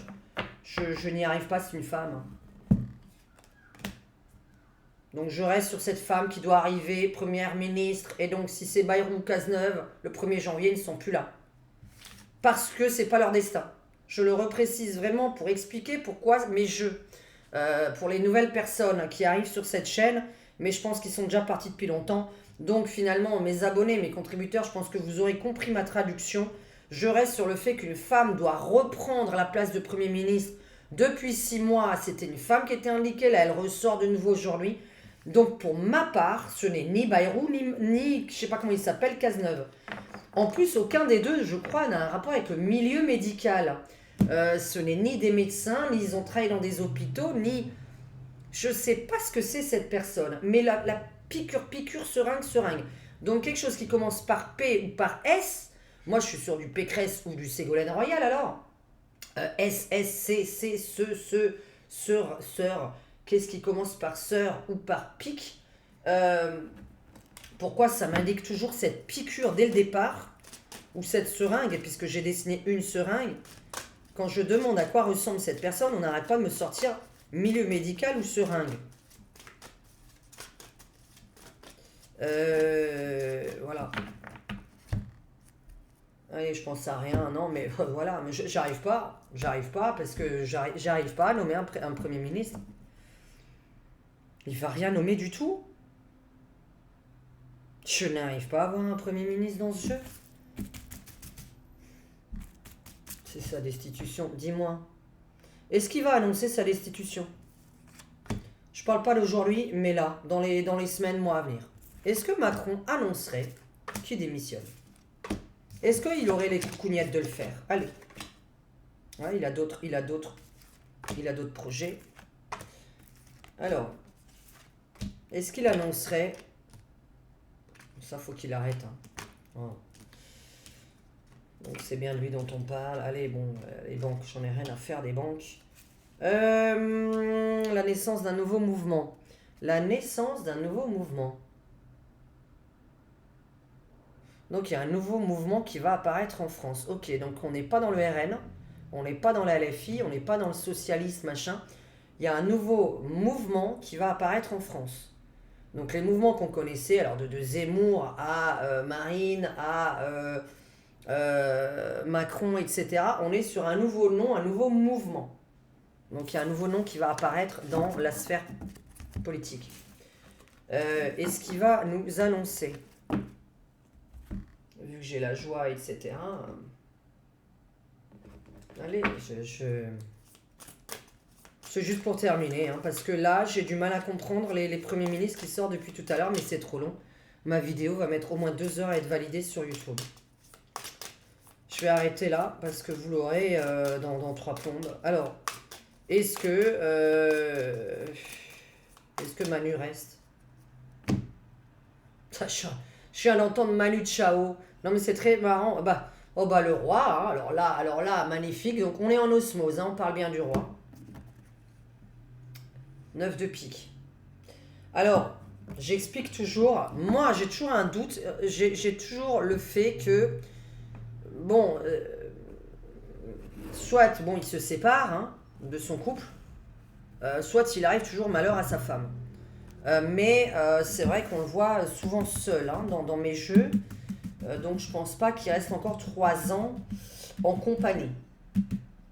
je n'y arrive pas, c'est une femme. Donc je reste sur cette femme qui doit arriver, première ministre, et donc si c'est Bayrou ou Cazeneuve, le 1er janvier, ils ne sont plus là. Parce que c'est pas leur destin. Je le reprécise vraiment pour expliquer pourquoi mes jeux. Pour les nouvelles personnes qui arrivent sur cette chaîne, mais je pense qu'ils sont déjà partis depuis longtemps. Donc finalement, mes abonnés, mes contributeurs, je pense que vous aurez compris ma traduction. Je reste sur le fait qu'une femme doit reprendre la place de Premier ministre. Depuis 6 mois, c'était une femme qui était indiquée, là elle ressort de nouveau aujourd'hui. Donc pour ma part, ce n'est ni Bayrou, ni je sais pas comment il s'appelle, Cazeneuve. En plus, aucun des deux, je crois, n'a un rapport avec le milieu médical. Ce n'est ni des médecins, ni ils ont travaillé dans des hôpitaux, ni... Je ne sais pas ce que c'est cette personne. Mais la piqûre, seringue. Donc quelque chose qui commence par P ou par S. Moi, je suis sur du Pécresse ou du Ségolène Royal, alors. S, C, sœur. Qu'est-ce qui commence par sœur ou par pique? Pourquoi ça m'indique toujours cette piqûre dès le départ, ou cette seringue, puisque j'ai dessiné une seringue. Quand je demande à quoi ressemble cette personne, on n'arrête pas de me sortir milieu médical ou seringue. Voilà. Allez, je pense à rien, non, mais voilà, mais j'arrive pas, parce que j'arrive pas à nommer un Premier ministre. Il va rien nommer du tout. Je n'arrive pas à avoir un Premier ministre dans ce jeu. C'est sa destitution, dis-moi. Est-ce qu'il va annoncer sa destitution? Je parle pas d'aujourd'hui, mais là, dans les semaines, mois à venir. Est-ce que Macron annoncerait qu'il démissionne? Est-ce qu'il aurait les coucougnettes de le faire? Allez. Ouais, il a d'autres projets. Alors, est-ce qu'il annoncerait... Ça, faut qu'il arrête. Hein. Oh. Donc, c'est bien de lui dont on parle. Allez, bon, les banques, j'en ai rien à faire des banques. La naissance d'un nouveau mouvement. La naissance d'un nouveau mouvement. Donc, il y a un nouveau mouvement qui va apparaître en France. Ok, donc on n'est pas dans le RN, on n'est pas dans la LFI, on n'est pas dans le socialisme, machin. Il y a un nouveau mouvement qui va apparaître en France. Donc, les mouvements qu'on connaissait, alors de Zemmour à Marine, à Macron, etc., on est sur un nouveau nom, un nouveau mouvement. Donc, il y a un nouveau nom qui va apparaître dans la sphère politique. Est-ce qu'il va nous annoncer ? Vu que j'ai la joie, etc. Allez, c'est juste pour terminer, hein, parce que là, j'ai du mal à comprendre les premiers ministres qui sortent depuis tout à l'heure, mais c'est trop long. Ma vidéo va mettre au moins 2 heures à être validée sur YouTube. Je vais arrêter là, parce que vous l'aurez dans 3 plombes. Alors, est-ce que Manu reste? Je suis à l'entendre Manu Chao. Non, mais c'est très marrant. Le roi, hein, alors là, magnifique. Donc, on est en osmose, hein, on parle bien du roi. 9 de pique. Alors, j'explique toujours. Moi, j'ai toujours un doute. J'ai toujours le fait que... Bon, soit, bon, il se sépare hein, de son couple. Soit, il arrive toujours malheur à sa femme. Mais c'est vrai qu'on le voit souvent seul hein, dans mes jeux. Donc je pense pas qu'il reste encore 3 ans en compagnie.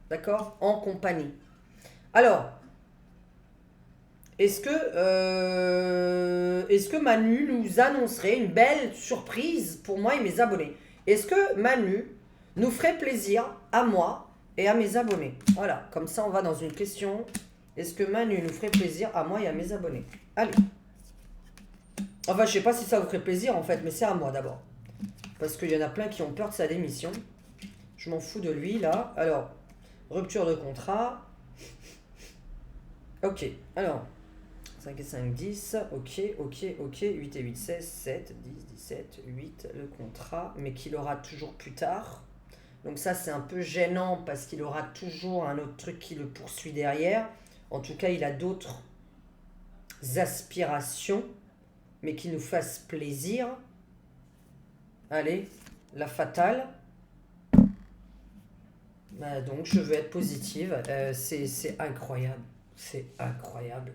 D'accord? En compagnie. Alors, est-ce que Manu nous annoncerait une belle surprise pour moi et mes abonnés? Est-ce que Manu nous ferait plaisir à moi et à mes abonnés? Voilà, comme ça on va dans une question. Est-ce que Manu nous ferait plaisir à moi et à mes abonnés? Allez. Enfin, je sais pas si ça vous ferait plaisir en fait, mais c'est à moi d'abord. Parce qu'il y en a plein qui ont peur de sa démission. Je m'en fous de lui, là. Alors, rupture de contrat. Ok, alors. 5 et 5, 10. Ok. 8 et 8, 16, 7, 10, 17, 8. Le contrat, mais qu'il aura toujours plus tard. Donc ça, c'est un peu gênant parce qu'il aura toujours un autre truc qui le poursuit derrière. En tout cas, il a d'autres aspirations, mais qui nous fassent plaisir. Allez, la fatale. Donc, je veux être positive. C'est incroyable. C'est incroyable.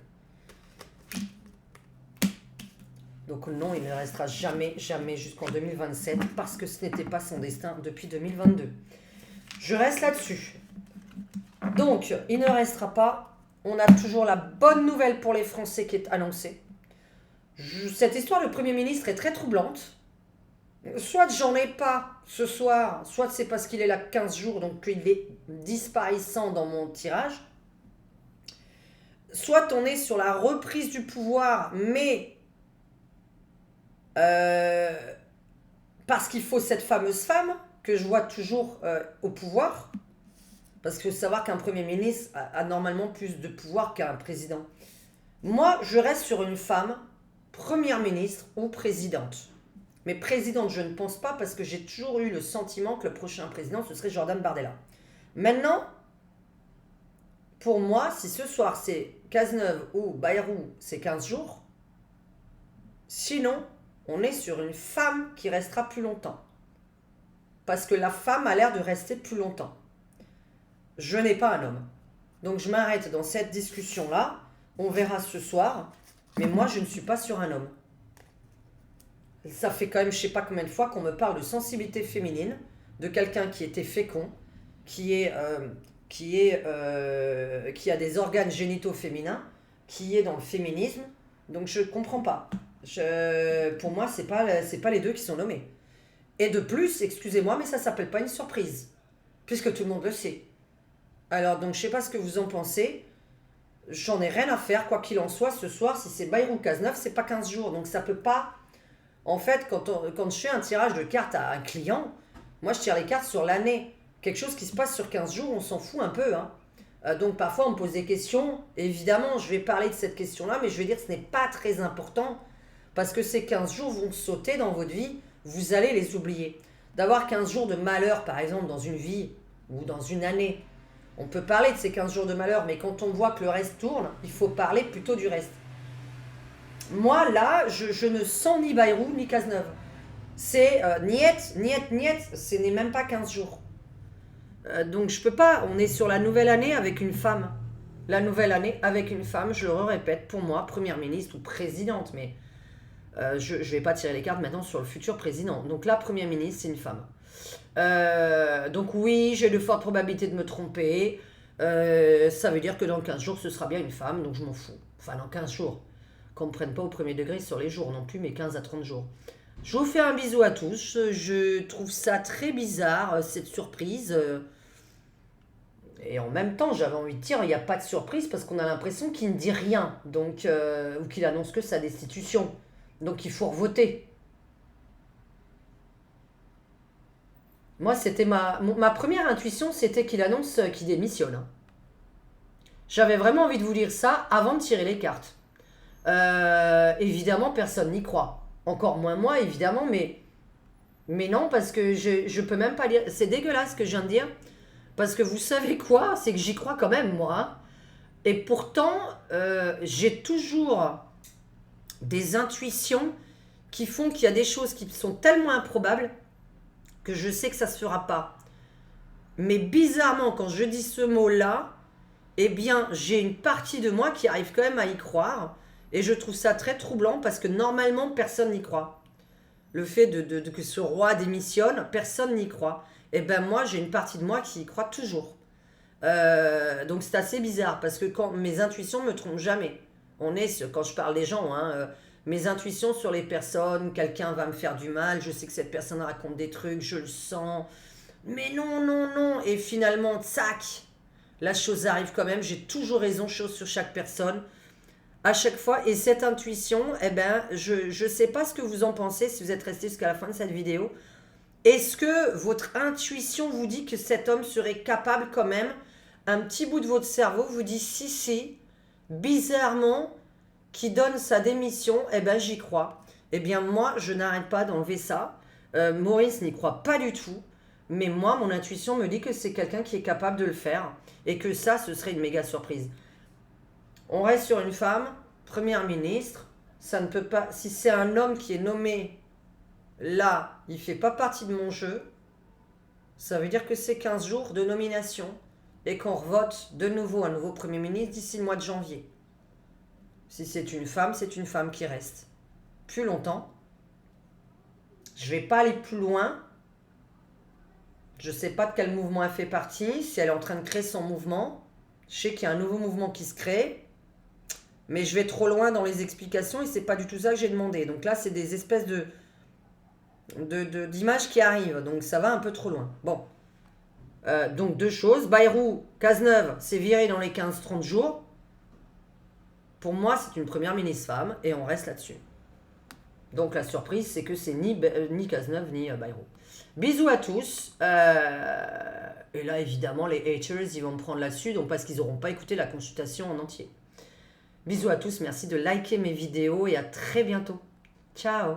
Donc, non, il ne restera jamais jusqu'en 2027 parce que ce n'était pas son destin depuis 2022. Je reste là-dessus. Donc, il ne restera pas. On a toujours la bonne nouvelle pour les Français qui est annoncée. Cette histoire de Premier ministre est très troublante. Soit j'en ai pas ce soir, soit c'est parce qu'il est là 15 jours, donc qu'il est disparaissant dans mon tirage. Soit on est sur la reprise du pouvoir, mais parce qu'il faut cette fameuse femme que je vois toujours au pouvoir. Parce qu'il faut savoir qu'un Premier ministre a normalement plus de pouvoir qu'un président. Moi, je reste sur une femme, Première ministre ou présidente. Mais présidente, je ne pense pas parce que j'ai toujours eu le sentiment que le prochain président, ce serait Jordan Bardella. Maintenant, pour moi, si ce soir c'est Cazeneuve ou Bayrou, c'est 15 jours. Sinon, On est sur une femme qui restera plus longtemps. Parce que la femme a l'air de rester plus longtemps. Je n'ai pas un homme. Donc je m'arrête dans cette discussion-là. On verra ce soir. Mais moi, je ne suis pas sur un homme. Ça fait quand même, je ne sais pas combien de fois qu'on me parle de sensibilité féminine, de quelqu'un qui était fécond, qui a des organes génitaux féminins, qui est dans le féminisme. Donc je ne comprends pas. Pour moi, c'est pas les deux qui sont nommés. Et de plus, excusez-moi, mais ça s'appelle pas une surprise. Puisque tout le monde le sait. Alors, donc, je sais pas ce que vous en pensez. J'en ai rien à faire, quoi qu'il en soit, ce soir, si c'est Bayrou Cazeneuve, c'est pas 15 jours. Donc, ça peut pas... En fait, quand je fais un tirage de cartes à un client, moi, je tire les cartes sur l'année. Quelque chose qui se passe sur 15 jours, on s'en fout un peu, hein. Donc, parfois, on me pose des questions. Évidemment, je vais parler de cette question-là, mais je vais dire que ce n'est pas très important. Parce que ces 15 jours vont sauter dans votre vie. Vous allez les oublier. D'avoir 15 jours de malheur, par exemple, dans une vie ou dans une année, on peut parler de ces 15 jours de malheur, mais quand on voit que le reste tourne, il faut parler plutôt du reste. Moi, là, je ne sens ni Bayrou, ni Cazeneuve. C'est niet, ce n'est même pas 15 jours. Donc, je peux pas. On est sur la nouvelle année avec une femme. La nouvelle année avec une femme, je le répète, pour moi, première ministre ou présidente, mais... je ne vais pas tirer les cartes maintenant sur le futur président. Donc la première ministre, c'est une femme. Donc oui, j'ai de fortes probabilités de me tromper. Ça veut dire que dans 15 jours, ce sera bien une femme, donc je m'en fous. Enfin, dans 15 jours. Qu'on ne me prenne pas au premier degré sur les jours non plus, mais 15 à 30 jours. Je vous fais un bisou à tous. Je trouve ça très bizarre, cette surprise. Et en même temps, j'avais envie de dire, il n'y a pas de surprise parce qu'on a l'impression qu'il ne dit rien. Donc, ou qu'il annonce que sa destitution. Donc il faut revoter. Moi, c'était ma première intuition, c'était qu'il annonce qu'il démissionne. J'avais vraiment envie de vous dire ça avant de tirer les cartes. Évidemment, personne n'y croit. Encore moins moi, évidemment, mais non, parce que je peux même pas lire. C'est dégueulasse ce que je viens de dire. Parce que vous savez quoi? C'est que j'y crois quand même, moi. Hein. Et pourtant, j'ai toujours... des intuitions qui font qu'il y a des choses qui sont tellement improbables que je sais que ça ne se fera pas. Mais bizarrement, quand je dis ce mot-là, eh bien, j'ai une partie de moi qui arrive quand même à y croire. Et je trouve ça très troublant parce que normalement, personne n'y croit. Le fait que ce roi démissionne, personne n'y croit. Eh bien, moi, j'ai une partie de moi qui y croit toujours. Donc, c'est assez bizarre parce que quand mes intuitions ne me trompent jamais. Quand je parle des gens, hein, mes intuitions sur les personnes, quelqu'un va me faire du mal, je sais que cette personne raconte des trucs, je le sens, mais non, et finalement, tsac, la chose arrive quand même, j'ai toujours raison, chose sur chaque personne, à chaque fois, et cette intuition, eh ben, je sais pas ce que vous en pensez, si vous êtes resté jusqu'à la fin de cette vidéo, est-ce que votre intuition vous dit que cet homme serait capable quand même, un petit bout de votre cerveau vous dit si, bizarrement, qui donne sa démission, eh ben j'y crois. Eh bien moi, je n'arrête pas d'enlever ça. Maurice n'y croit pas du tout. Mais moi, mon intuition me dit que c'est quelqu'un qui est capable de le faire. Et que ça, ce serait une méga surprise. On reste sur une femme, première ministre. Ça ne peut pas... Si c'est un homme qui est nommé là, il ne fait pas partie de mon jeu. Ça veut dire que c'est 15 jours de nomination. Et qu'on revote de nouveau un nouveau Premier ministre d'ici le mois de janvier. Si c'est une femme qui reste plus longtemps. Je ne vais pas aller plus loin. Je ne sais pas de quel mouvement elle fait partie, si elle est en train de créer son mouvement. Je sais qu'il y a un nouveau mouvement qui se crée. Mais je vais trop loin dans les explications et ce n'est pas du tout ça que j'ai demandé. Donc là, c'est des espèces d'images qui arrivent. Donc ça va un peu trop loin. Bon. Donc deux choses. Bayrou, Cazeneuve, c'est viré dans les 15-30 jours. Pour moi, c'est une première ministre femme et on reste là-dessus. Donc la surprise, c'est que c'est ni Cazeneuve ni Bayrou. Bisous à tous. Et là, évidemment, les haters, ils vont me prendre là-dessus, donc parce qu'ils n'auront pas écouté la consultation en entier. Bisous à tous, merci de liker mes vidéos et à très bientôt. Ciao.